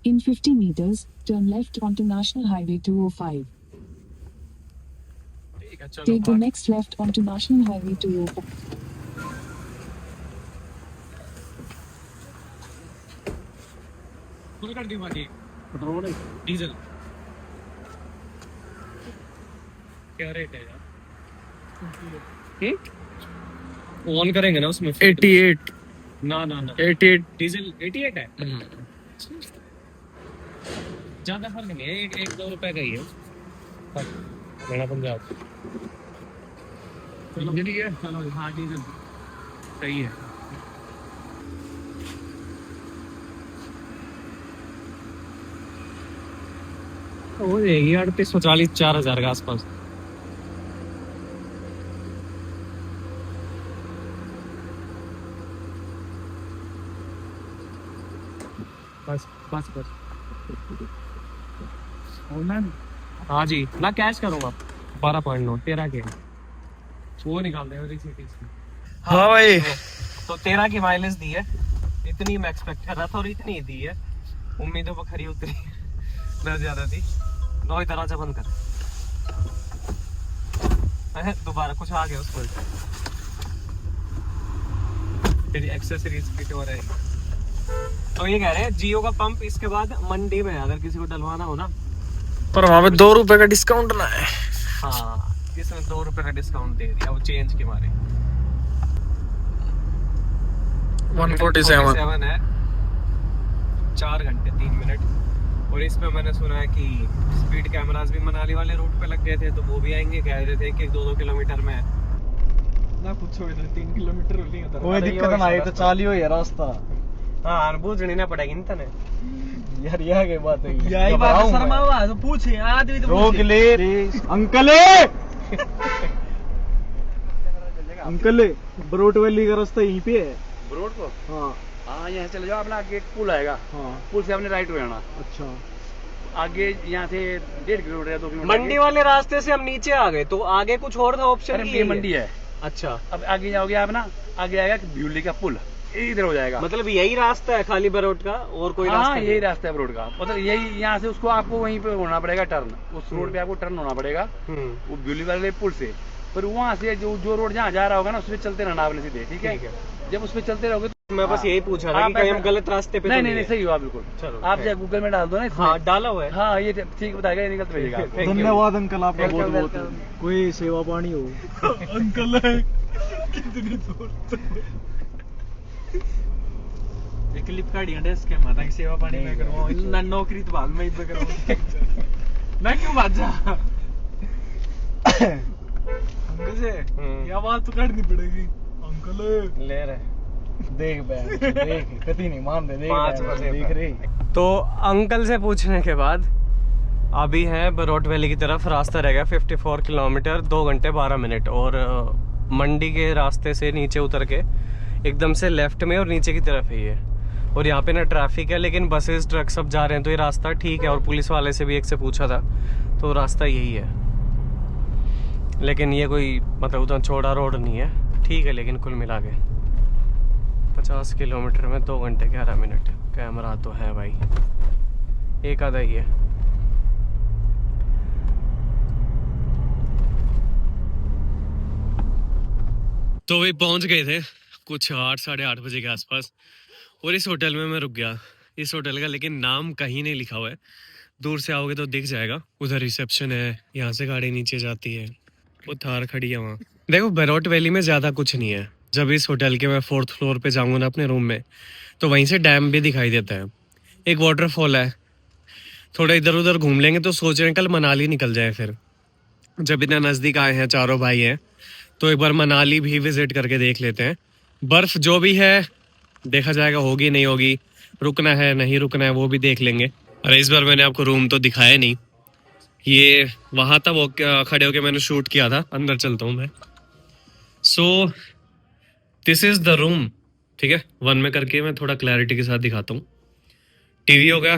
In 50 meters, turn left onto National Highway 205. ठीक है चलो Take the next left onto National Highway 205. Full कर दी बाकी पेट्रोल डीजल क्या रेट है यार? ऑन करेंगे ना उसमें 88 ना ना ना 88 डीजल 88 है। ज्यादा फर्क नहीं है, एक दो रुपए का ही है फर्क। मेरा पंजाब चलो ठीक है, चलो हाँ डीजल सही है। हो जाएगी 3840 4000 के आसपास। बस बस बस हाँ जी, मैं कैश करूँगा 12.9 13 के वो निकाल दे रिसीट इसकी। हाँ भाई तो 13 की माइलेज दी है, इतनी मैं एक्सपेक्ट कर रहा था और इतनी ही दी है। उम्मीदों पर खरी उतरी ना ज्यादा थी। लो दरवाजा बंद कर। दोबारा कुछ आ गया उस पर तेरी एक्सेसरीज फिट हो रही। तो ये कह रहे हैं जियो का पंप इसके बाद मंडी में है, अगर किसी को डलवाना हो ना। पर वहाँ पे 2 रुपए का डिस्काउंट ना है। हाँ इसमें 2 रुपए का डिस्काउंट दे दिया वो चेंज के मारे। 147 है 4 घंटे 3 मिनट। और इसमें मैंने सुना है कि स्पीड कैमरास भी मनाली वाले रूट पे लग गए थे, तो वो भी आएंगे। कह रहे थे कि 2-2 किलोमीटर में ना कुछ हो 3 किलोमीटर नहीं होता। कोई दिक्कत ना आई तो चालियो है रास्ता। हाँ बूझनी ना पड़ेगी ना तने यार यह के बात है, यही बात शर्मा हुआ तो पूछ आदमी तो रोक ले अंकल अंकल बरोट वैली का रास्ता यहीं पे है। रोड को हाँ हाँ यहाँ चले जाओ, अपना आगे एक पुल आएगा, हाँ पुल से अपने राइट हो जाना। अच्छा आगे यहाँ से 1.5 किलोमीटर या 2 किलोमीटर मंडी वाले रास्ते से हम नीचे आ गए, तो आगे कुछ और था ऑप्शन अरे की ये मंडी है। अच्छा अब आगे जाओगे आप ना, आगे आएगा ब्यूली का पुल, इधर हो जाएगा। मतलब यही रास्ता है खाली बरोट का और कोई रास्ता हाँ नहीं? यही रास्ता है रोड का। मतलब यही यहाँ से उसको आपको वहीं पे होना पड़ेगा टर्न, उस रोड पे आपको टर्न होना पड़ेगा वो ब्यूली वाले पुल से। पर वहाँ से जो रोड जहाँ जा रहा होगा ना उस पर चलते रहना आपने सीधे, ठीक है। जब उस पर चलते रहोगे तो मैं बस यही पूछा था कि कहीं हम गलत रास्ते पे नहीं तो नहीं नहीं सही हो आप बिल्कुल। चलो आप चाहे गूगल में डाल दो ना इसमें। हाँ डाला हुआ है। हाँ ये ठीक बताएगा, ये निकल भेजेगा आपको। धन्यवाद अंकल आपका बहुत Welcome, बहुत। welcome. कोई सेवा पानी हो अंकल कितनी दूर एक क्लिप काटी है इसके माता की सेवा पानी में करवाऊं ना, नौकरी तो बाद में ही करवाऊं मैं क्यों भाग जा अंकल से ये आवाज तो काटनी पड़ेगी अंकल। ले रहे देख बहन देख कति नहीं मान दे देख 5 बहन, बजे देख पर। रही तो अंकल से पूछने के बाद अभी है बरोट वैली की तरफ। रास्ता रह गया 54 किलोमीटर 2 घंटे 12 मिनट। और मंडी के रास्ते से नीचे उतर के एकदम से लेफ्ट में और नीचे की तरफ है ये। और यहाँ पे ना ट्रैफिक है, लेकिन बसेस ट्रक सब जा रहे हैं, तो ये रास्ता ठीक है। और पुलिस वाले से भी एक से पूछा था तो रास्ता यही है, लेकिन ये कोई मतलब उतना चौड़ा रोड नहीं है, ठीक है। लेकिन कुल मिला के 50 किलोमीटर में 2 घंटे 11 मिनट। कैमरा तो है भाई, एक आधा ही है। तो वही पहुंच गए थे कुछ 8 साढ़े 8 बजे के आसपास। और इस होटल में मैं रुक गया। इस होटल का लेकिन नाम कहीं नहीं लिखा हुआ है, दूर से आओगे तो दिख जाएगा। उधर रिसेप्शन है, यहाँ से गाड़ी नीचे जाती है, वो थार खड़ी है वहाँ। देखो बरोट वैली में ज़्यादा कुछ नहीं है। जब इस होटल के मैं 4th फ्लोर पे जाऊँगा ना अपने रूम में, तो वहीं से डैम भी दिखाई देता है, एक वाटरफॉल है। थोड़ा इधर उधर घूम लेंगे तो सोच रहे हैं कल मनाली निकल जाए। फिर जब इतना नज़दीक आए हैं, चारों भाई हैं, तो एक बार मनाली भी विजिट करके देख लेते हैं। बर्फ़ जो भी है देखा जाएगा, होगी नहीं होगी, रुकना है नहीं रुकना है वो भी देख लेंगे। अरे इस बार मैंने आपको रूम तो दिखाया नहीं, ये वहाँ था वो खड़े होके मैंने शूट किया था। अंदर चलता हूँ मैं। So this is the room ठीक है, वन में करके मैं थोड़ा क्लैरिटी के साथ दिखाता हूँ। टीवी हो गया,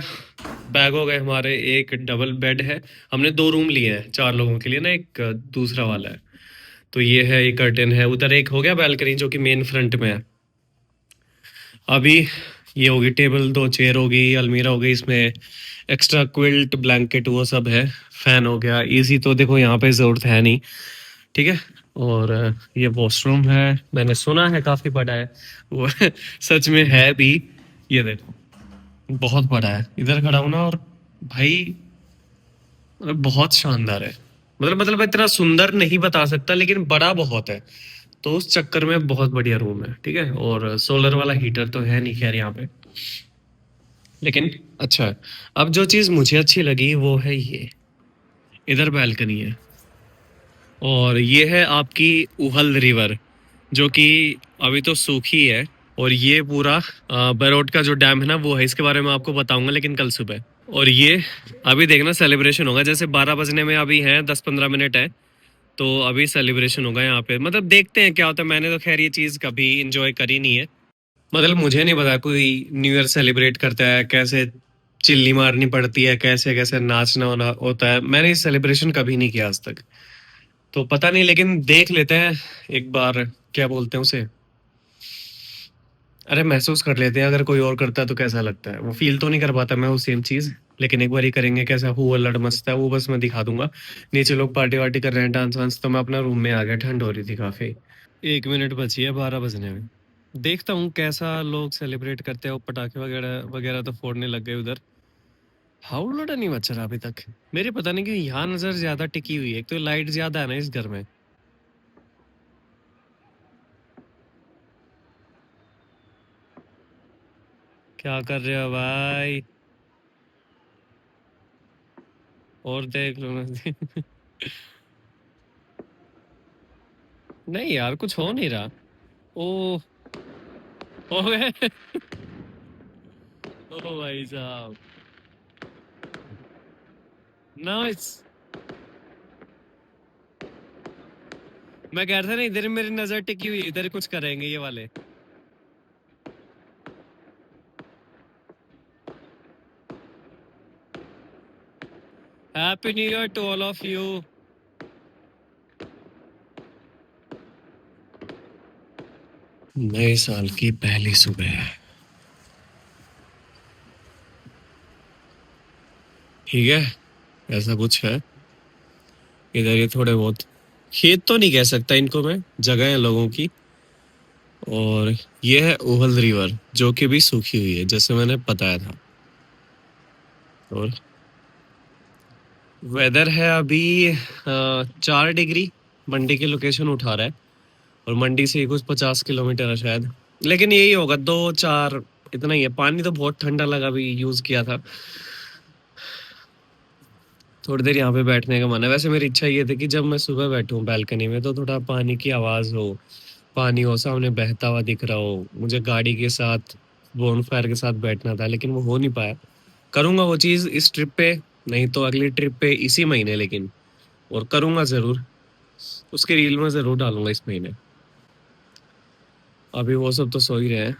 बैग हो गए हमारे, एक डबल बेड है, हमने 2 रूम लिए हैं 4 लोगों के लिए ना, एक दूसरा वाला है। तो ये है, एक कर्टन है उधर, एक हो गया बैल्कनी जो कि मेन फ्रंट में है। अभी ये होगी टेबल, 2 चेयर होगी, अलमीरा हो गई, इसमें एक्स्ट्रा क्विल्ट ब्लैंकेट वो सब है, फैन हो गया, एसी तो देखो यहाँ पे जरूरत है नहीं, ठीक है। और ये वॉशरूम है, मैंने सुना है काफी बड़ा है वो सच में है भी। ये देखो बहुत बड़ा है, इधर खड़ा हूं ना और भाई बहुत शानदार है। मतलब इतना सुंदर नहीं बता सकता, लेकिन बड़ा बहुत है, तो उस चक्कर में बहुत बढ़िया रूम है, ठीक है। और सोलर वाला हीटर तो है नहीं खैर यहाँ पे, लेकिन अच्छा है। अब जो चीज मुझे अच्छी लगी वो है ये, इधर बैल्कनी है, और ये है आपकी उहल रिवर जो कि अभी तो सूखी है, और ये पूरा बरोट का जो डैम है ना वो है, इसके बारे में आपको बताऊंगा लेकिन कल सुबह। और ये अभी देखना सेलिब्रेशन होगा, जैसे 12 बजने में अभी है 10-15 मिनट है, तो अभी सेलिब्रेशन होगा यहाँ पे। मतलब देखते हैं क्या होता है, मैंने तो खैर ये चीज़ कभी इंजॉय करी नहीं है, मतलब मुझे नहीं पता कोई न्यू ईयर सेलिब्रेट करता है, कैसे चिल्ली मारनी पड़ती है, कैसे कैसे नाचना होना होता है, मैंने इस सेलिब्रेशन कभी नहीं किया आज तक, तो पता नहीं, लेकिन देख लेते हैं एक बार, क्या बोलते हैं उसे, अरे महसूस कर लेते हैं, अगर कोई और करता है तो कैसा लगता है। वो फील तो नहीं कर पाता मैं वो सेम चीज़, लेकिन एक बार ही करेंगे, कैसा हुआ लड़ मस्त है वो बस मैं दिखा दूंगा। नीचे लोग पार्टी वार्टी कर रहे हैं, डांस वांस, तो मैं अपना रूम में आ गया, ठंड हो रही थी काफ़ी। 1 मिनट बची है 12 बजने में, देखता हूँ कैसा लोग सेलिब्रेट करते हैं। वो पटाखे वगैरह वगैरह तो फोड़ने लग गए उधर, हाउलड़ा नहीं बच रहा अभी तक मेरे, पता नहीं क्यों यहाँ नज़र ज़्यादा टिकी हुई है, एक तो लाइट ज़्यादा है ना इस घर में। क्या कर रहे हो भाई, और देख लो ना नहीं यार कुछ हो नहीं रहा। ओ हो गए ओ भाई साहब, नाइस। मैं कह रहा था ना इधर मेरी नजर टिकी हुई, इधर कुछ करेंगे ये वाले। Happy new year to all of you. नए साल की पहली सुबह, ठीक है, ऐसा कुछ है इधर। ये थोड़े बहुत खेत तो नहीं कह सकता इनको मैं, जगह है लोगों की। और ये है ओहल रिवर जो कि भी सूखी हुई है जैसे मैंने बताया था। और वेदर है अभी 4 डिग्री, मंडी की लोकेशन उठा रहा है, और मंडी से कुछ 50 किलोमीटर है शायद, लेकिन यही होगा 2-4, इतना ही है। पानी तो बहुत ठंडा लगा, अभी यूज किया था। थोड़ी देर यहाँ पे बैठने का मन है, वैसे मेरी इच्छा ये थी कि जब मैं सुबह बैठूं बैल्कनी में तो थोड़ा पानी की आवाज़ हो, पानी हो सामने बहता हुआ दिख रहा हो, मुझे गाड़ी के साथ बोनफायर के साथ बैठना था, लेकिन वो हो नहीं पाया। करूँगा वो चीज़ इस ट्रिप पे, नहीं तो अगली ट्रिप पे इसी महीने, लेकिन और करूँगा ज़रूर, उसकी रील में ज़रूर डालूंगा इस महीने। अभी वो सब तो सो ही रहे हैं।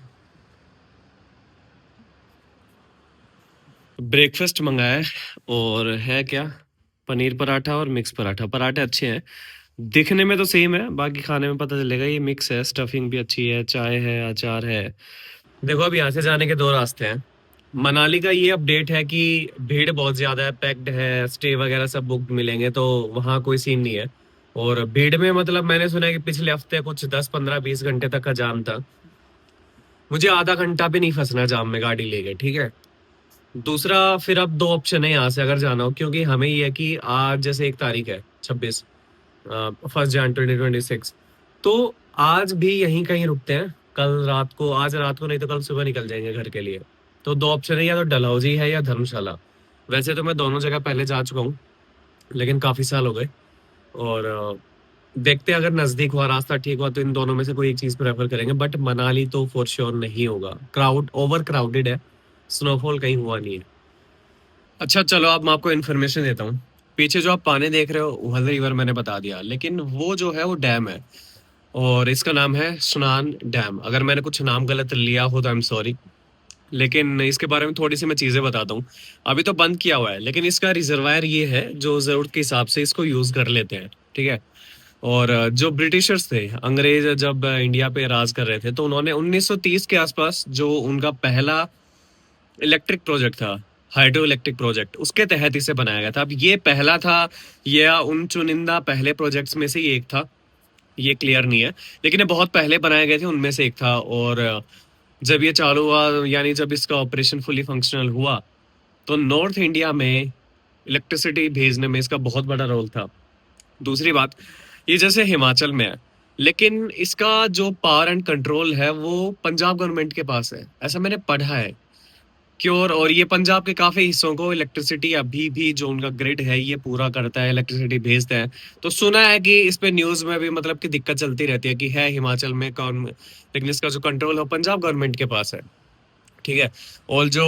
ब्रेकफास्ट मंगाया है, और है क्या, पनीर पराठा और मिक्स पराठा। पराठे अच्छे हैं, दिखने में तो सेम है, बाकी खाने में पता चलेगा। ये मिक्स है, स्टफिंग भी अच्छी है, चाय है, अचार है। देखो अब यहाँ से जाने के 2 रास्ते हैं। मनाली का ये अपडेट है कि भीड़ बहुत ज़्यादा है, पैक्ड है, स्टे वगैरह सब बुक मिलेंगे, तो वहाँ कोई सीन नहीं है। और भीड़ में मतलब मैंने सुना है कि पिछले हफ्ते कुछ 10-15-20 घंटे तक का जाम था। मुझे आधा घंटा भी नहीं फंसना जाम में गाड़ी लेके, ठीक है। दूसरा फिर अब 2 ऑप्शन है यहाँ से अगर जाना हो, क्योंकि हमें ये है कि आज जैसे 1 तारीख है 26 1 जनवरी 2026, तो आज भी यहीं कहीं रुकते हैं, कल रात को, आज रात को नहीं तो कल सुबह निकल जाएंगे घर के लिए। तो 2 ऑप्शन है, या तो डलहौजी है या धर्मशाला। वैसे तो मैं दोनों जगह पहले जा चुका हूँ, लेकिन काफ़ी साल हो गए, और देखते हैं अगर नज़दीक हुआ, रास्ता ठीक हुआ तो इन दोनों में से कोई एक चीज़ प्रेफर करेंगे। बट मनाली तो फॉर श्योर नहीं होगा, ओवर क्राउडेड है, स्नोफॉल कहीं हुआ नहीं है। अच्छा चलो अब मैं आपको इन्फॉर्मेशन देता हूँ। पीछे जो आप पानी देख रहे हो उहल रिवर मैंने बता दिया, लेकिन वो जो है वो डैम है, और इसका नाम है सुनान डैम। अगर मैंने कुछ नाम गलत लिया हो तो आई एम सॉरी, लेकिन इसके बारे में थोड़ी सी मैं चीज़ें बताता हूँ। अभी तो बंद किया हुआ है, लेकिन इसका रिजर्वायर ये है जो ज़रूरत के हिसाब से इसको यूज़ कर लेते हैं, ठीक है। और जो ब्रिटिशर्स थे, अंग्रेज जब इंडिया पे राज कर रहे थे, तो उन्होंने 1930 के आसपास जो उनका पहला इलेक्ट्रिक प्रोजेक्ट था, हाइड्रो इलेक्ट्रिक प्रोजेक्ट, उसके तहत इसे बनाया गया था। अब ये पहला था या उन चुनिंदा पहले प्रोजेक्ट्स में से ही एक था, ये क्लियर नहीं है, लेकिन ये बहुत पहले बनाए गए थे, उनमें से एक था। और जब ये चालू हुआ, यानी जब इसका ऑपरेशन फुली फंक्शनल हुआ, तो नॉर्थ इंडिया में इलेक्ट्रिसिटी भेजने में इसका बहुत बड़ा रोल था। दूसरी बात, ये जैसे हिमाचल में है, लेकिन इसका जो पावर एंड कंट्रोल है वो पंजाब गवर्नमेंट के पास है, ऐसा मैंने पढ़ा है क्योर। और ये पंजाब के काफ़ी हिस्सों को इलेक्ट्रिसिटी अभी भी जो उनका ग्रिड है ये पूरा करता है, इलेक्ट्रिसिटी भेजता है। तो सुना है कि इस पे न्यूज़ में भी मतलब कि दिक्कत चलती रहती है कि है हिमाचल में कौन, लेकिन इसका जो कंट्रोल है पंजाब गवर्नमेंट के पास है, ठीक है। और जो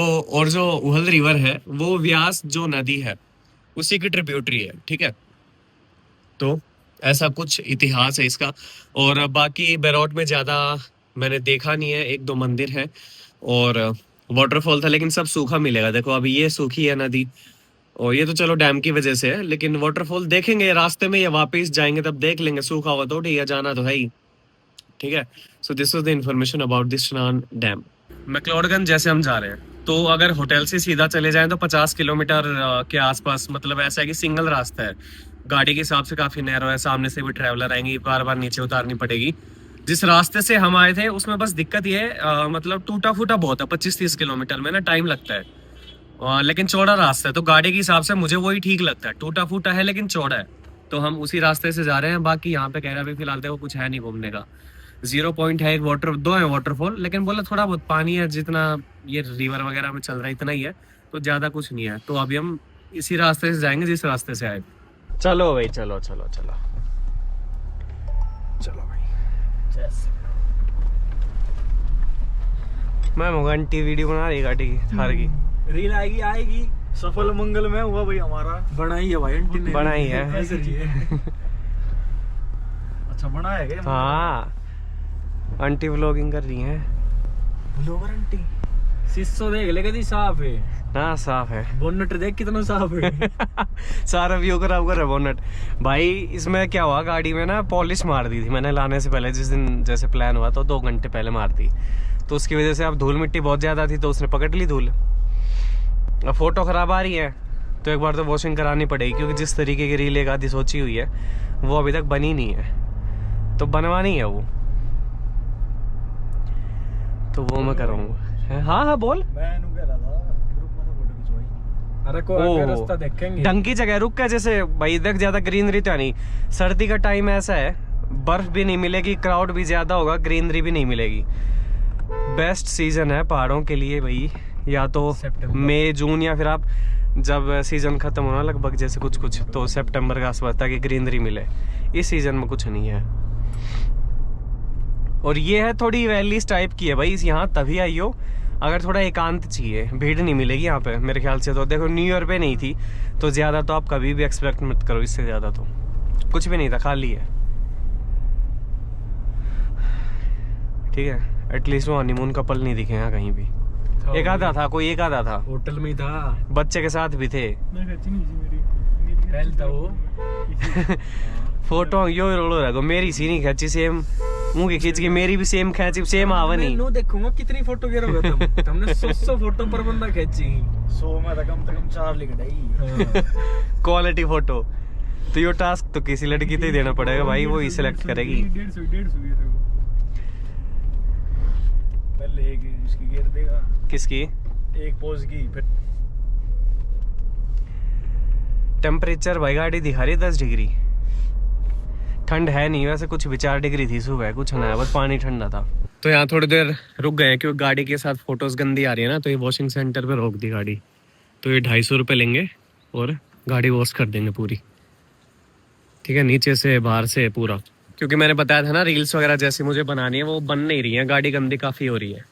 उहल रिवर है वो व्यास जो नदी है उसी की ट्रिब्यूटरी है, ठीक है। तो ऐसा कुछ इतिहास है इसका। और बाकी बैरोट में ज़्यादा मैंने देखा नहीं है, एक दो मंदिर है और वाटरफॉल था, लेकिन सब सूखा मिलेगा। देखो अभी ये सूखी है नदी, और ये तो चलो डैम की वजह से है, लेकिन वाटरफॉल देखेंगे रास्ते में या वापस जाएंगे तब देख लेंगे, सूखा हुआ तो ठीक है, जाना तो है ही, ठीक है। So this was the information about this Sunam dam. McLeodganj जैसे हम जा रहे हैं, तो अगर होटल से सीधा चले जाएं तो 50 किलोमीटर के आसपास, मतलब ऐसा है कि सिंगल रास्ता है, गाड़ी के हिसाब से काफ़ी नैरो है, सामने से भी ट्रैवलर आएंगे, बार बार नीचे उतारनी पड़ेगी। जिस रास्ते से हम आए थे उसमें बस दिक्कत ये है, मतलब टूटा फूटा बहुत है, 25-30 किलोमीटर में ना टाइम लगता है, लेकिन चौड़ा रास्ता है, तो गाड़ी के हिसाब से मुझे वही ठीक लगता है, टूटा फूटा है लेकिन चौड़ा है, तो हम उसी रास्ते से जा रहे हैं। बाकी यहाँ पे कह रहा है फिलहाल देखो कुछ है नहीं घूमने का। 0 पॉइंट है, एक दो है वाटरफॉल, लेकिन बोला थोड़ा बहुत पानी है, जितना ये रिवर वगैरह में चल रहा है इतना ही है, तो ज़्यादा कुछ नहीं है। तो अभी हम इसी रास्ते से जाएंगे जिस रास्ते से आए। चलो भाई, चलो चलो चलो चलो भाई। मैं घंटी वीडियो बना रही गाड़ी की, थार की रील आएगी। सफल मंगल में हुआ भाई हमारा। बनाई है भाई आंटी ने, बनाई है। ऐसे चाहिए। अच्छा बना है क्या? हाँ, आंटी व्लॉगिंग कर रही हैं। ब्लॉगर आंटी शीशो देख ले, कदी साफ है ना? साफ है। बोनट देख कितना साफ है। सारा व्यू खराब कर रहा है बोनट भाई। इसमें क्या हुआ, गाड़ी में ना पॉलिश मार दी थी मैंने लाने से पहले, जिस दिन जैसे प्लान हुआ तो 2 घंटे पहले मार दी, तो उसकी वजह से अब धूल मिट्टी बहुत ज़्यादा थी तो उसने पकड़ ली धूल। अब फोटो ख़राब आ रही है तो एक बार तो वॉशिंग करानी पड़ेगी, क्योंकि जिस तरीके की रील एक आधी सोची हुई है वो अभी तक बनी नहीं है, तो बनवानी है वो, तो वो मैं करूँगा। हाँ हाँ बोल। मैं कह रहा था ग्रुप में फोटो खिंचवाई। अरे कोई रास्ता देखेंगे, ढंग की जगह रुक के, जैसे भाई देख ज्यादा ग्रीनरी तो नहीं, सर्दी का टाइम ऐसा है बर्फ भी नहीं मिलेगी, क्राउड भी ज्यादा होगा, ग्रीनरी भी नहीं मिलेगी। बेस्ट सीजन है पहाड़ों के लिए भाई, या तो मई जून, या फिर आप जब सीजन खत्म होना लगभग जैसे कुछ तो सितंबर के आसपास, ताकि ग्रीनरी मिले। इस सीजन में कुछ नहीं है। और ये है थोड़ी वैलीज टाइप की है भाई, यहाँ तभी आई हो अगर थोड़ा एकांत चाहिए, भीड़ नहीं मिलेगी यहाँ पे मेरे ख्याल से। तो देखो न्यू ईयर पे नहीं थी, तो ज़्यादा तो आप कभी भी एक्सपेक्ट मत करो, इससे ज़्यादा तो कुछ भी नहीं था, खाली है, ठीक है। एटलीस्ट वो हनीमून कपल नहीं दिखे यहाँ कहीं भी। एक आधा था, कोई एक आधा था, होटल में ही था, बच्चे के साथ भी थे। पहले था वो। फोटो यो रोलो रखो, मेरी सी नहीं खींची सेम, मुंह की खींच के मेरी भी सेम खींची, सेम आवा नहीं। मैं देखूंगा कितनी फोटो गिरोगे तुम। तुमने 100 फोटो पर बंदा खींची, 100 में तो कम 4 लिख दी क्वालिटी फोटो। तो ये टास्क तो किसी लड़की को ही देना पड़ेगा भाई, वो ही सिलेक्ट करेगी। 150 पहले एक इसकी गिर देगा, किसकी? एक पोज की, फिर टेम्परेचर भाई गाड़ी दिखा रही 10 डिग्री, ठंड है नहीं वैसे, कुछ भी 4 डिग्री थी सुबह, कुछ ना है, बस पानी ठंडा था। तो यहाँ थोड़ी देर रुक गए क्योंकि गाड़ी के साथ फोटोज गंदी आ रही है ना, तो ये वॉशिंग सेंटर पे रोक दी गाड़ी। तो ये 250 रुपये लेंगे और गाड़ी वॉश कर देंगे पूरी, ठीक है, नीचे से बाहर से पूरा। क्योंकि मैंने बताया था ना रील्स वगैरह जैसी मुझे बनानी है वो बन नहीं रही है, गाड़ी गंदी काफ़ी हो रही है।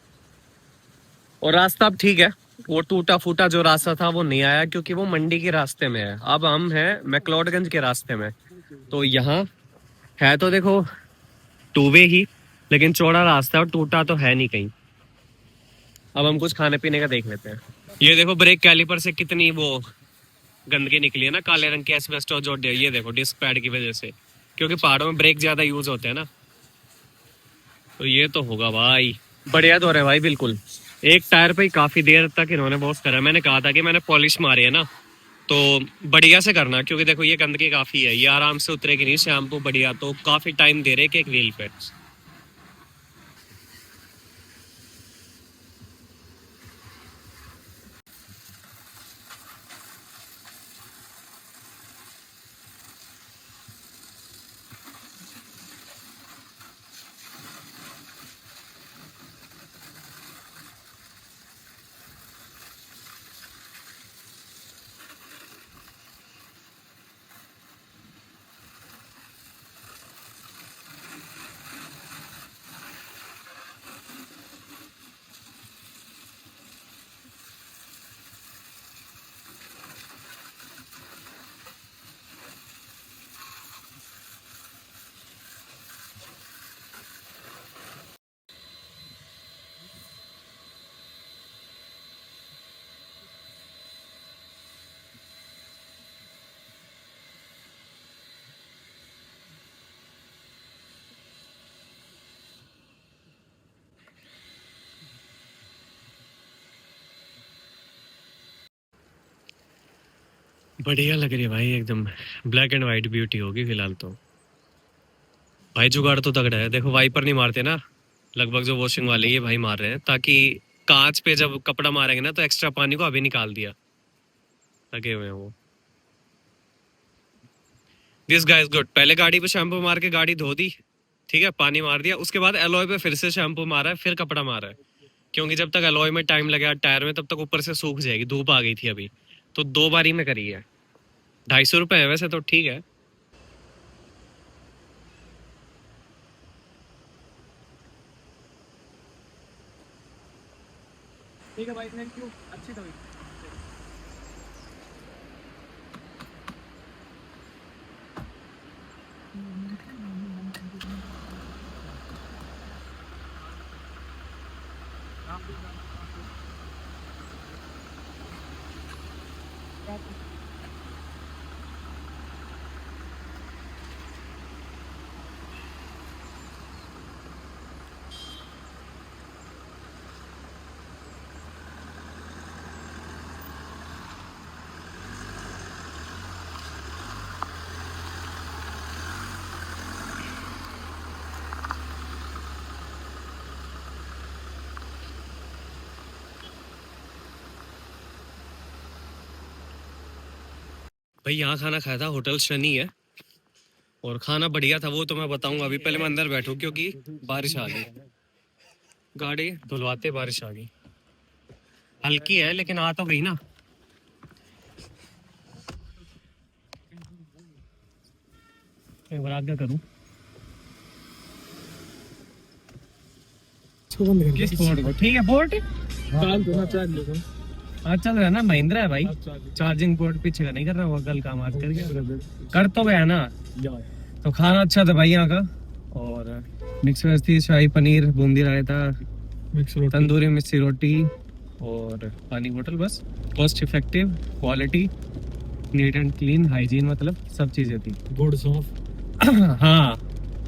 और रास्ता अब ठीक है, वो टूटा फूटा जो रास्ता था वो नहीं आया, क्योंकि वो मंडी के रास्ते में है। अब हम हैं मैक्लोडगंज के रास्ते में, तो यहाँ है तो देखो टू वे ही, लेकिन चौड़ा रास्ता है और टूटा तो है नहीं कहीं। अब हम कुछ खाने पीने का देख लेते हैं। ये देखो ब्रेक कैलिपर से कितनी वो गंदगी निकली है ना, काले रंग के एस्बेस्टोस जो ये देखो डिस्क पैड की वजह से, क्योंकि पहाड़ों में ब्रेक ज्यादा यूज होते हैं ना। तो ये तो होगा भाई, बढ़िया तो रहा है भाई बिल्कुल। एक टायर पे ही काफी देर तक इन्होंने वॉश करा। मैंने कहा था कि मैंने पॉलिश मारी है ना, तो बढ़िया से करना, क्योंकि देखो ये गंदगी काफी है, ये आराम से उतरेगी नहीं शैम्पू बढ़िया। तो काफी टाइम दे रहे कि एक व्हील पे। बढ़िया लग रही है भाई, एकदम ब्लैक एंड व्हाइट ब्यूटी होगी फिलहाल तो। भाई जुगाड़ तो तगड़ा है। देखो वाइपर नहीं मारते ना लगभग, जो वॉशिंग वाले ये भाई मार रहे हैं, ताकि कांच पे जब कपड़ा मारेंगे ना तो एक्स्ट्रा पानी को अभी निकाल दिया, लगे हुए हैं वो। This guy is good. पहले गाड़ी पे शैम्पू मार के गाड़ी धो दी, ठीक है, पानी मार दिया, उसके बाद एलॉय पे फिर से शैम्पू मारा है, फिर कपड़ा मारा है, क्योंकि जब तक एलॉय में टाइम लगेगा टायर में तब तक ऊपर से सूख जाएगी। धूप आ गई थी अभी, तो 2 बारी में करी है। 250 रुपए है वैसे तो, ठीक है। ठीक है भाई, थैंक यू, अच्छी थी। भाई यहाँ खाना खाया था, होटल शनि है, और खाना बढ़िया था, वो तो मैं बताऊंगा अभी। पहले मैं अंदर बैठूं क्योंकि बारिश आ गई, गाड़ी धुलवाते बारिश आ गई। हल्की है लेकिन आ तो गई ना। एक बार आगे करूं किस बोर्ड को? ठीक है बोर्ड हाँ चल रहा है ना, महिंद्रा है भाई। चार्जिंग पोर्ट पीछे का नहीं कर रहा, वो कल काम आज कर गया, कर तो गया ना। तो खाना अच्छा था भाई यहाँ का, और मिक्स वेज थी, शाही पनीर, बूंदी रायता, तंदूरी मिर्ची रोटी और पानी बोतल। बस cost effective, quality, neat and clean, hygiene, मतलब सब चीजें थी। गुड सॉफ। हाँ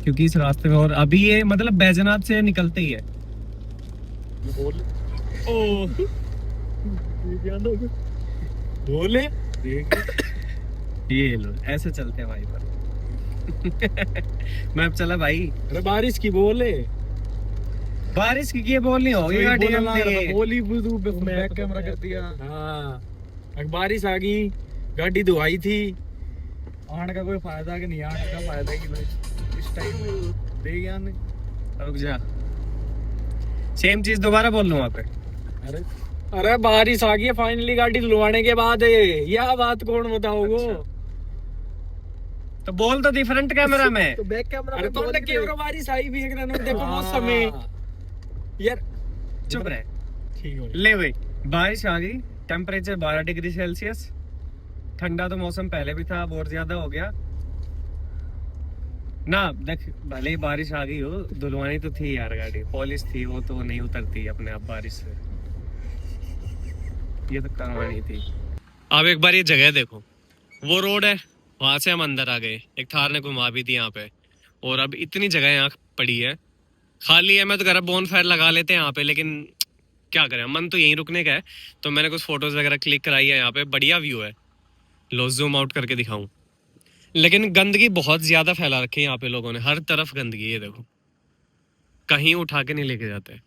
क्योंकि इस रास्ते में, और अभी ये मतलब बैजनाथ से निकलते ही है। बोले ये लो ऐसे चलते हैं भाई पर। मैं अब चला भाई। अरे बारिश की बोले, बारिश की ये बोल नहीं होगी गाड़ी में। बोली बैक कैमरा कर दिया। हाँ अब बारिश आ गई, गाड़ी धुआई थी। आने का कोई फायदा कि नहीं, आने का फायदा कि भाई इस टाइम दे गया ने। रुक जा, सेम चीज दोबारा बोल लूं वहाँ पे। अरे बारिश आ गई है फाइनली गाड़ी धुलवाने के बाद, यह बात कौन बताओगो? तो बोल तो डिफरेंट कैमरा में। तो बैक कैमरा अरे तो कैमरा बारिश आई भी है ना, देखो मौसम में यार। चुप रहे, ठीक है ले भाई। बारिश आ गई, टेम्परेचर 12 डिग्री सेल्सियस, ठंडा तो मौसम पहले भी था, अब और ज्यादा हो गया। ना देख, भले ही बारिश आ गई हो, धुलवानी तो थी यार गाड़ी, पॉलिश थी, वो तो नहीं उतरती अपने आप बारिश से, ये तो करवानी थी। अब एक बार ये जगह देखो, वो रोड है, वहां से हम अंदर आ गए, एक थार ने घुमा भी थी यहाँ पे, और अब इतनी जगह यहाँ पड़ी है, खाली है। मैं तो कह रहा बोन फायर लगा लेते हैं यहाँ पे, लेकिन क्या करें, मन तो यहीं रुकने का है। तो मैंने कुछ फोटोज वगैरह क्लिक कराई है, यहाँ पे बढ़िया व्यू है, लो जूम आउट करके दिखाऊं। लेकिन गंदगी बहुत ज्यादा फैला रखी है यहाँ पे लोगों ने, हर तरफ गंदगी है, ये देखो, कहीं उठा के नहीं लेके जाते,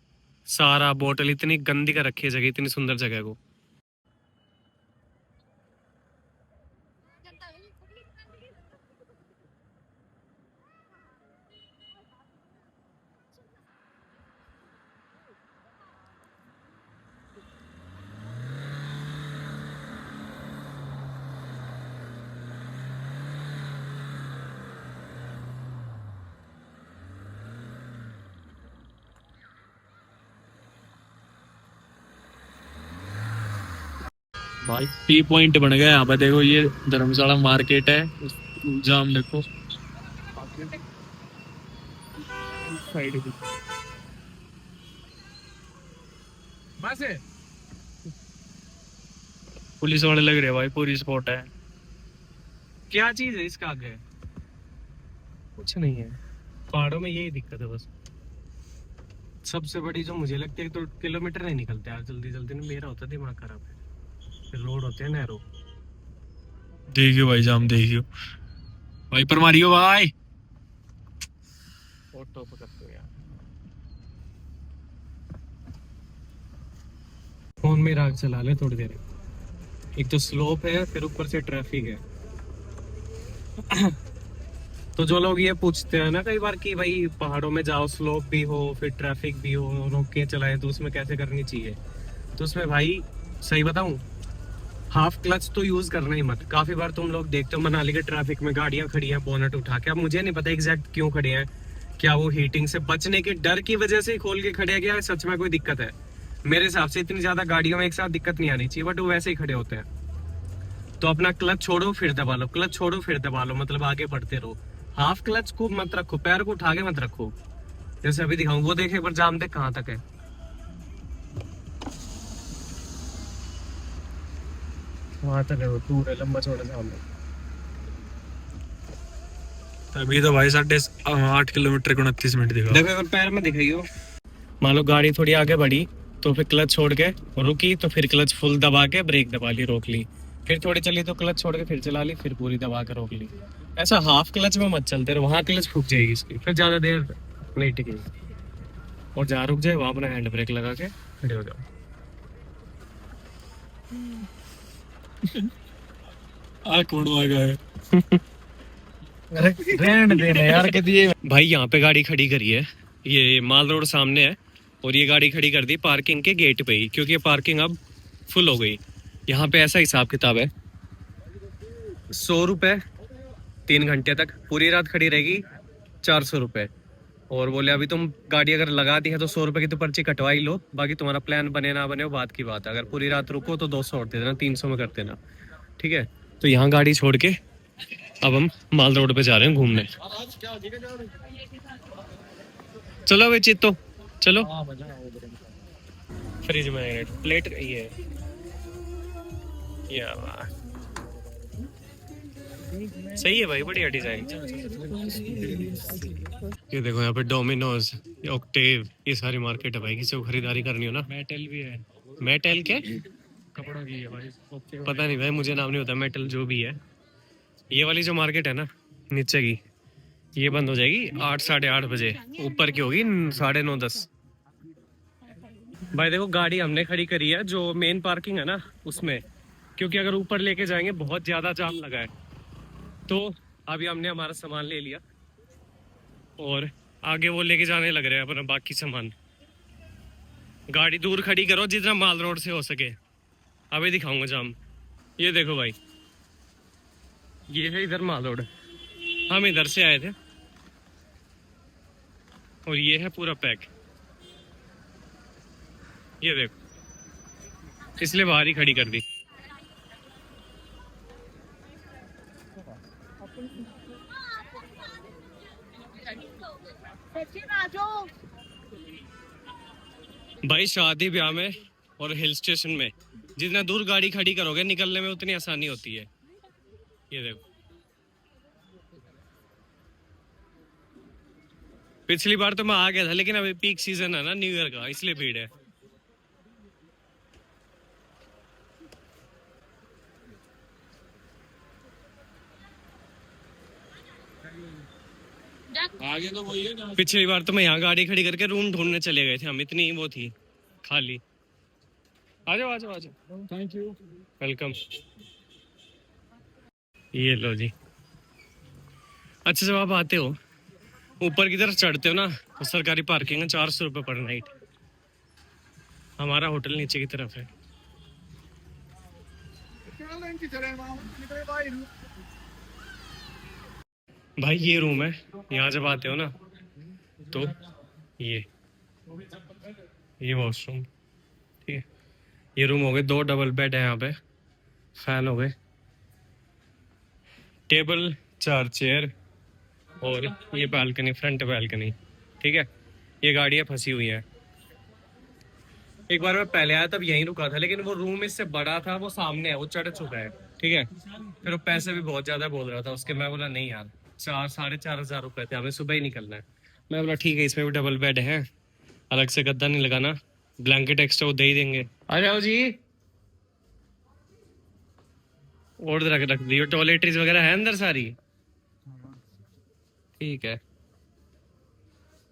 सारा बोतल इतनी गंदी का रखी है जगह, इतनी सुंदर जगह को। भाई टी पॉइंट बन गया यहाँ पे, देखो ये धर्मशाला मार्केट है, जाम देखो साइड की। बस है, पुलिस वाले लग रहे हैं भाई, पूरी स्पॉट है। क्या चीज है इसका आगे? कुछ नहीं है, पहाड़ों में यही दिक्कत है बस। सबसे बड़ी जो मुझे लगती है, तो किलोमीटर नहीं निकलते यार जल्दी जल्दी, में मेरा होता दिमाग खराब है। फिर रोड होते हैं नैरो। देखियो भाई जाम, देखियो भाई, पर मारियो भाई, ऑटो पकड़ते हो यार, फोन में राग चला ले थोड़ी देर। एक तो स्लोप है, फिर ऊपर से ट्रैफिक है। तो जो लोग ये पूछते हैं ना कई बार कि भाई पहाड़ों में जाओ, स्लोप भी हो, फिर ट्रैफिक भी हो, रोक के चलाए, तो उसमें कैसे करनी चाहिए? तो उसमें भाई सही बताऊं, हाफ क्लच तो यूज करना ही मत। काफी बार तुम लोग देखते हो मनाली के ट्रैफिक में गाड़ियां खड़ी हैं बोनट उठा के, अब मुझे नहीं पता एग्जैक्ट क्यों खड़े हैं, क्या वो हीटिंग से बचने के डर की वजह से ही खोल के खड़े हैं, क्या सच में कोई दिक्कत है? मेरे हिसाब से इतनी ज्यादा गाड़ियों में एक साथ दिक्कत नहीं आनी चाहिए, बट वो वैसे ही खड़े होते हैं। तो अपना क्लच छोड़ो फिर दबा लो, क्लच छोड़ो फिर दबा लो, मतलब आगे बढ़ते रहो। हाफ क्लच को मत रखो, पैर को उठा के मत रखो। जैसे अभी दिखाऊं, वो देखे पर जाम देख कहां तक है। वहां तक है वो, पूरा लंबा चौड़ा जाम है। अभी तो भाई 8.5 किलोमीटर को 29 मिनट दिखा। देखो अगर पैर में दिखाइयो, मान लो गाड़ी थोड़ी आगे बढ़ी तो फिर क्लच छोड़ के रुकी, तो फिर क्लच फुल दबा के ब्रेक दबा ली, रोक ली, फिर थोड़ी चली तो क्लच छोड़ के फिर चला ली, फिर पूरी दबा के रोक ली। ऐसा हाफ क्लच में मत चलते रहो, वहां क्लच फूक जाएगी इसकी, फिर ज्यादा देर नहीं टिकेगी। और जहाँ रुक जाए वहां अपना हैंड ब्रेक लगा के खड़े हो जाओ। कौन आ गया? रहने देना यार, कहती है भाई यहाँ पे गाड़ी खड़ी करी है, ये माल रोड सामने है, और ये गाड़ी खड़ी कर दी पार्किंग के गेट पे ही, क्योंकि ये पार्किंग अब फुल हो गई। यहाँ पे ऐसा हिसाब किताब है, 100 रुपए 3 घंटे तक, पूरी रात खड़ी रहेगी 400 रुपए। और बोले अभी तुम गाड़ी अगर लगा दी है तो 100 रुपए की तो पर्ची कटवा ही लो, बाकी तुम्हारा प्लान बने ना बने वो बात की बात है। अगर पूरी रात रुको तो 200 और दे देना, 300 में कर देना, ठीक है? तो यहाँ गाड़ी छोड़ के अब हम माल रोड पे जा रहे हैं घूमने। चलो भाई चित्तो, चलो। फ्रिज में प्लेट ये सही है भाई, बढ़िया डिजाइन। ये देखो यहाँ पे डोमिनोज, ऑक्टेव, ये सारी मार्केट है भाई, किसी को खरीदारी करनी हो ना। मेटल भी है, मेटल क्या? कपड़ों की है भाई। पता नहीं भाई, मुझे नाम नहीं होता। मेटल जो भी है, ये वाली जो मार्केट है ना नीचे की, ये बंद हो जाएगी 8 साढ़े 8 बजे, ऊपर की होगी 9:30 10। भाई देखो गाड़ी हमने खड़ी करी है जो मेन पार्किंग है ना उसमें, क्योंकि अगर ऊपर लेके जाएंगे बहुत ज्यादा जाम लगा है। तो अभी हमने हमारा सामान ले लिया और आगे वो लेके जाने लग रहे हैं अपना बाकी सामान। गाड़ी दूर खड़ी करो जितना माल रोड से हो सके। अभी दिखाऊंगा जाम। ये देखो भाई, ये है इधर माल रोड, हम इधर से आए थे, और ये है पूरा पैक। ये देखो, इसलिए बाहर ही खड़ी कर दी। भाई शादी ब्याह में और हिल स्टेशन में जितना दूर गाड़ी खड़ी करोगे निकलने में उतनी आसानी होती है। ये देखो, पिछली बार तो मैं आ गया था लेकिन अभी पीक सीजन है ना न्यू ईयर का, इसलिए भीड़ है। आगे तो वही है ना। पिछली बार तो मैं यहाँ गाड़ी खड़ी करके रूम ढूंढने चले गए थे हम, इतनी वो थी खाली। आ जाओ आ जाओ आ जाओ, थैंक यू। वेलकम। ये लो जी। अच्छा, जब आप आते हो ऊपर की तरफ चढ़ते हो ना तो सरकारी पार्किंग है, 400 रुपये पर नाइट। हमारा होटल नीचे की तरफ है। भाई ये रूम है, यहाँ जब आते हो ना तो ये वॉशरूम, ठीक है। ये रूम हो गए, 2 डबल बेड है यहाँ पे, फैन हो गए, टेबल, 4 चेयर और ये बालकनी, फ्रंट बालकनी, ठीक है। ये गाड़ियाँ फंसी हुई है। एक बार मैं पहले आया तब यहीं रुका था, लेकिन वो रूम इससे बड़ा था, वो सामने है, वो चढ़ चुका है, ठीक है। फिर वो पैसे भी बहुत ज्यादा बोल रहा था उसके। मैं बोला नहीं यार, 4-4.5 रुपए थे, हमें सुबह ही निकलना है। मैं बोला ठीक है, इसमें भी डबल बेड है, अलग से गद्दा नहीं लगाना, ब्लैंकेट एक्स्ट्रा वो दे ही देंगे। आ जाओ जी। और रख दियो, टॉयलेटरीज वगैरह है अंदर सारी, ठीक है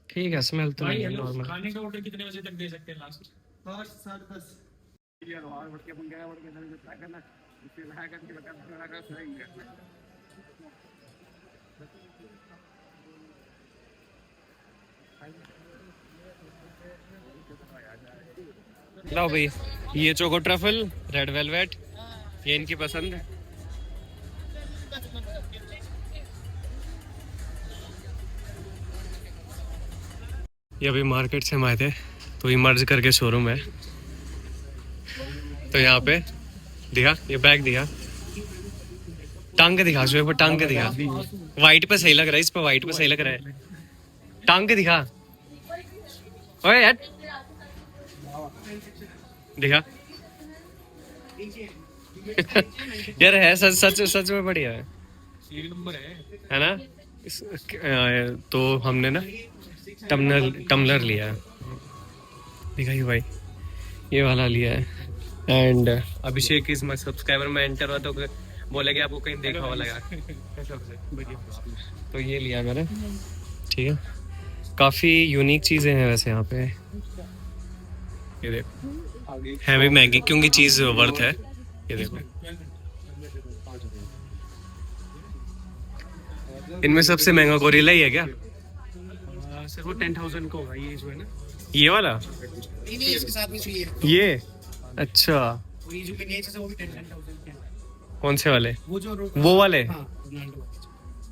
ठीक है। स्मेल तो नहीं है नॉर्मल। खाने का ऑर्डर कितने बजे तक दे सकते हैं लास्ट? लाओ भाई, ये चोको ट्रफल, रेड वेलवेट, ये इनकी पसंद है। ये अभी मार्केट से हम आए थे तो ये मर्ज करके शोरूम है, तो यहाँ पे दिखा, ये बैग दिखा, टांग के दिखा, शो पर टांग के दिखा, वाइट पे सही लग रहा है, इस पे वाइट पे सही लग रहा है, टांग के दिखा। ओए यार दिखा। यार है सच सच सच में बढ़िया है, एक नंबर है ना। तो हमने ना टम्बलर लिया है, दिखाइए भाई, ये वाला लिया है। And Abhishek is my subscriber. मैं एंटर हुआ तो बोले कि आपको कहीं देखा हुआ लगा, तो ये लिया मैंने, ठीक है। काफ़ी यूनिक चीज़ें हैं वैसे यहाँ पे, ये देखो, है भी महंगी क्योंकि चीज़ वर्थ है। ये देखो, इनमें सबसे महंगा गोरिल्ला ही है क्या? सर वो 10,000 का होगा ये जो है ना, ये वाला, इसके साथ में चाहिए। ये अच्छा, ये जो मिनिएचर है वो भी 10,000 के हैं। कौन से वाले? वो वाले,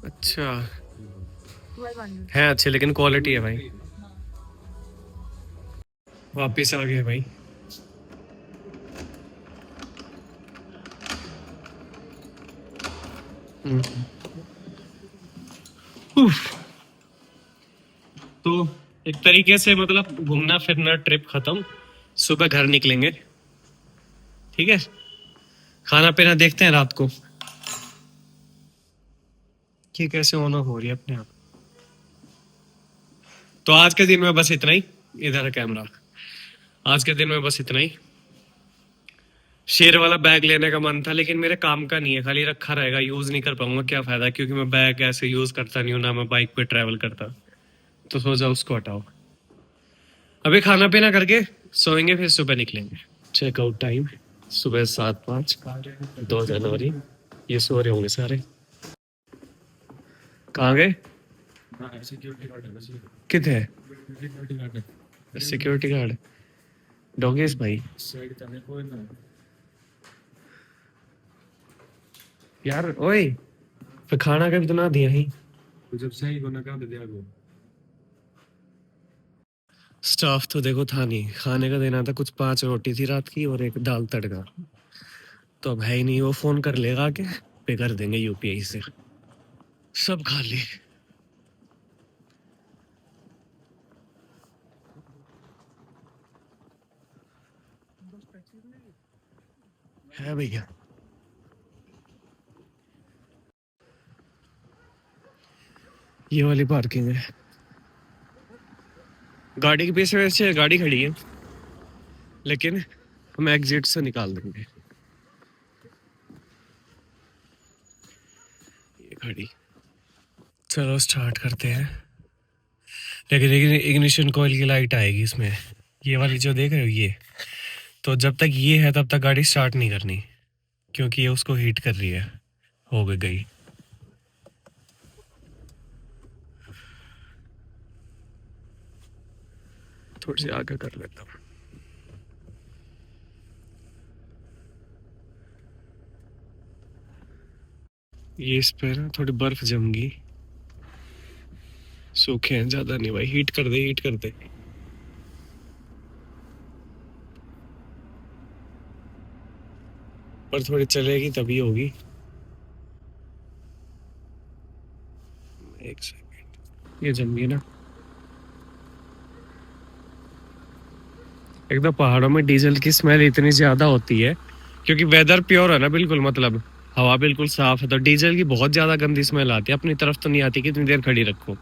अच्छा है अच्छे, लेकिन क्वालिटी है भाई। वापिस आ गए भाई। तो एक तरीके से मतलब घूमना फिरना ट्रिप खत्म, सुबह घर निकलेंगे, ठीक है। खाना पीना देखते हैं रात को कि कैसे होना हो रही है अपने आप। तो आज के दिन में बस इतना ही, इधर है कैमरा। आज के दिन में बस इतना ही। शेर वाला बैग लेने का मन था लेकिन मेरे काम का नहीं है, खाली रखा रहेगा, यूज नहीं कर पाऊंगा, क्या फायदा, क्योंकि मैं बैग ऐसे यूज करता नहीं हूँ, ना मैं बाइक पे ट्रैवल करता, तो सोचा उसको हटाओ। अभी खाना पीना करके सोएंगे, फिर सुबह निकलेंगे। चेकआउट टाइम सुबह 7:05, 2 जनवरी। ये सो रहे होंगे सारे। कहाँ गए? सिक्योरिटी गार्ड है बस, कितने? सिक्योरिटी गार्ड है, सिक्योरिटी गार्ड डॉगेस भाई। साइड करने कोई ना। यार ओए, फिर खाना कभी तो ना दिया ही। तो जब सही को ना कर दे दिया को। स्टाफ तो देखो था नहीं, खाने का देना था, कुछ 5 रोटी थी रात की और एक दाल तड़का, तो अब है ही नहीं। वो फोन कर लेगा के पे कर देंगे यूपीआई से, सब खाली। है भैया। ये वाली पार्किंग है, गाड़ी के पीछे वैसे गाड़ी खड़ी है, लेकिन हम एग्जिट से निकाल देंगे। ये गाड़ी, चलो स्टार्ट करते हैं। लेकिन इग्निशन कॉइल की लाइट आएगी इसमें, ये वाली जो देख रहे हो ये, तो जब तक ये है तब तक गाड़ी स्टार्ट नहीं करनी, क्योंकि ये उसको हीट कर रही है। हो गई। थोड़ी सी आगे कर लेता हूँ। ये इस पे ना थोड़ी बर्फ जमगी, सूखे हैं ज्यादा नहीं भाई, हीट कर दे। पर थोड़ी चलेगी तभी होगी। एक सेकंड, ये जम गई ना। एकदम पहाड़ों में डीजल की स्मेल इतनी ज्यादा होती है क्योंकि वेदर प्योर है ना बिल्कुल, मतलब हवा बिल्कुल साफ है, तो डीजल की बहुत ज्यादा गंदी स्मेल आती है। अपनी तरफ तो नहीं आती, कितनी देर खड़ी रखो।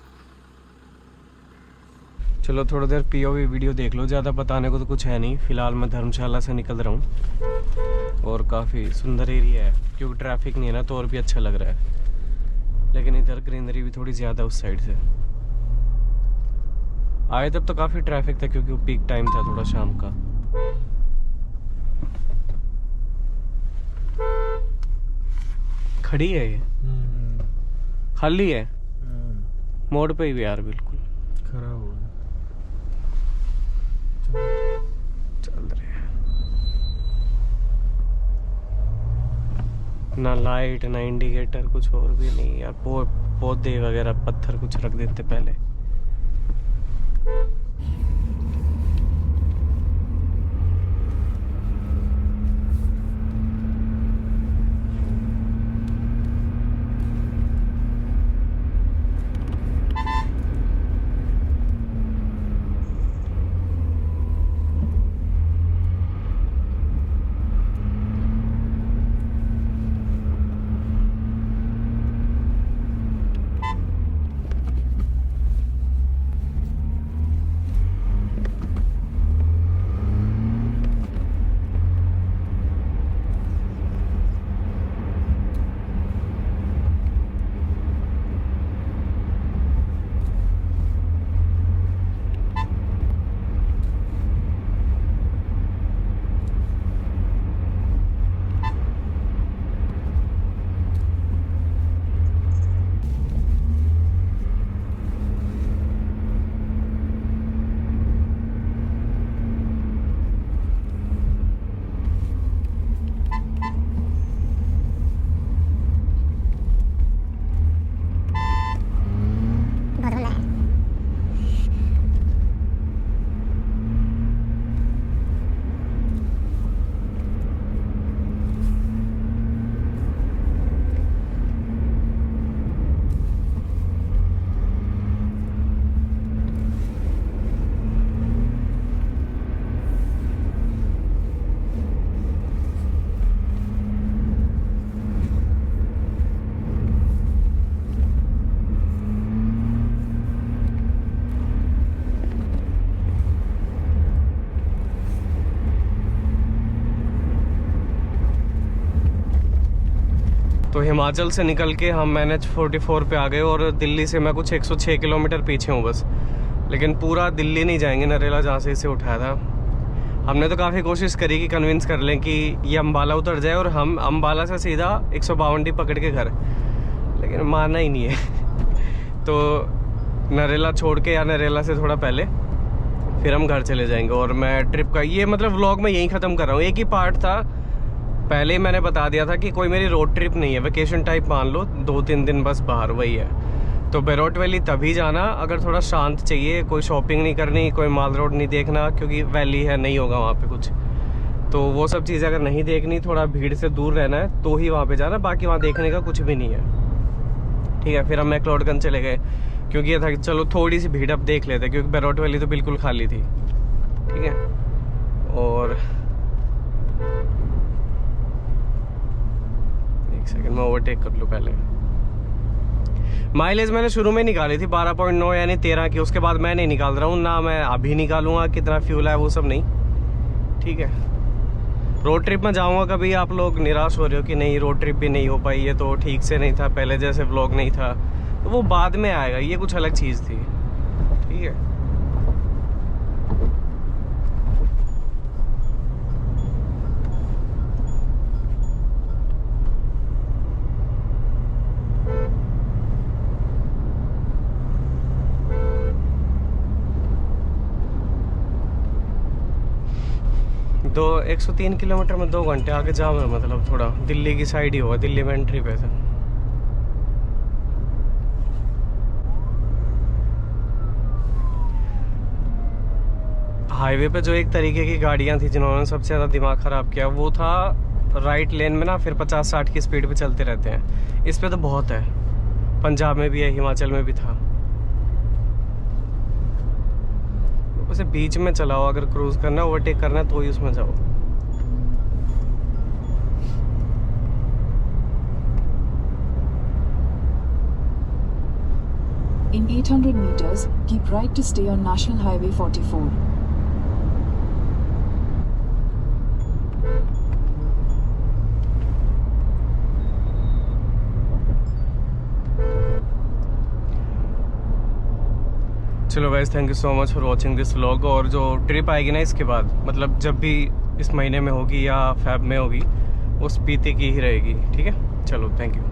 चलो थोड़ी देर पीओवी वीडियो देख लो, ज़्यादा बताने को तो कुछ है नहीं। फिलहाल मैं धर्मशाला से निकल रहा हूँ और काफ़ी सुंदर एरिया है, क्योंकि ट्रैफिक नहीं है ना तो और भी अच्छा लग रहा है। लेकिन इधर ग्रीनरी भी थोड़ी ज़्यादा उस साइड से। आए तब तो काफ़ी ट्रैफिक था क्योंकि वो पीक टाइम था थोड़ा शाम का। खड़ी है ये, खाली है, मोड़ पे ही यार बिल्कुल खराब हो गया। चल रहे हैं, ना लाइट ना इंडिकेटर, कुछ और भी नहीं यार। पौधे वगैरह पत्थर कुछ रख देते पहले। तो हिमाचल से निकल के हम NH44 पे आ गए और दिल्ली से मैं कुछ 106 किलोमीटर पीछे हूँ बस। लेकिन पूरा दिल्ली नहीं जाएंगे, नरेला जहाँ से इसे उठाया था। हमने तो काफ़ी कोशिश करी कि कन्विंस कर लें कि ये अम्बाला उतर जाए और हम अम्बाला से सीधा 152 पकड़ के घर, लेकिन मानना ही नहीं है। तो नरेला छोड़ के या नरेला से थोड़ा पहले फिर हम घर चले जाएंगे। और मैं ट्रिप का ये मतलब व्लॉग में यहीं ख़त्म कर रहा हूँ। एक ही पार्ट था, पहले ही मैंने बता दिया था कि कोई मेरी रोड ट्रिप नहीं है, वेकेशन टाइप मान लो, 2-3 दिन बस बाहर, वही है। तो बैरोट वैली तभी जाना अगर थोड़ा शांत चाहिए, कोई शॉपिंग नहीं करनी, कोई माल रोड नहीं देखना, क्योंकि वैली है, नहीं होगा वहाँ पे कुछ। तो वो सब चीज़ें अगर नहीं देखनी, थोड़ा भीड़ से दूर रहना है तो ही वहाँ पे जाना, बाकी वहाँ देखने का कुछ भी नहीं है। ठीक है, फिर हम मैक्लोडगंज चले गए क्योंकि ये था कि चलो थोड़ी सी भीड़ अब देख लेते, क्योंकि बैरोट वैली तो बिल्कुल खाली थी। ठीक है, और सेकंड मैं ओवरटेक कर लूँ पहले। माइलेज मैंने शुरू में निकाली थी 12.9 यानी 13 की, उसके बाद मैं नहीं निकाल रहा हूँ ना, मैं अभी निकालूंगा कितना फ्यूल है वो सब नहीं, ठीक है। रोड ट्रिप में जाऊंगा कभी आप लोग निराश हो रहे हो कि नहीं रोड ट्रिप भी नहीं हो पाई, ये तो ठीक से नहीं था, पहले जैसे व्लॉग नहीं था, तो वो बाद में आएगा, ये कुछ अलग चीज़ थी, ठीक है। दो 103 किलोमीटर में 2 घंटे आगे जाम है, मतलब थोड़ा दिल्ली की साइड ही होगा, दिल्ली में एंट्री पे था। हाईवे पे जो एक तरीके की गाड़ियां थी जिन्होंने सबसे ज़्यादा दिमाग ख़राब किया वो था राइट लेन में ना फिर 50-60 की स्पीड पे चलते रहते हैं। इस पे तो बहुत है, पंजाब में भी है, हिमाचल में भी था। उसे बीच में चलाओ, अगर क्रूज करना है ओवरटेक करना है तो ही उसमें जाओ। In 800 meters, keep right to stay on National Highway 44. चलो guys, thank you so much for watching this vlog. और जो ट्रिप आएगी ना इसके बाद, मतलब जब भी इस महीने में होगी या फेब में होगी, वो स्पीति की ही रहेगी, ठीक है। चलो थैंक यू।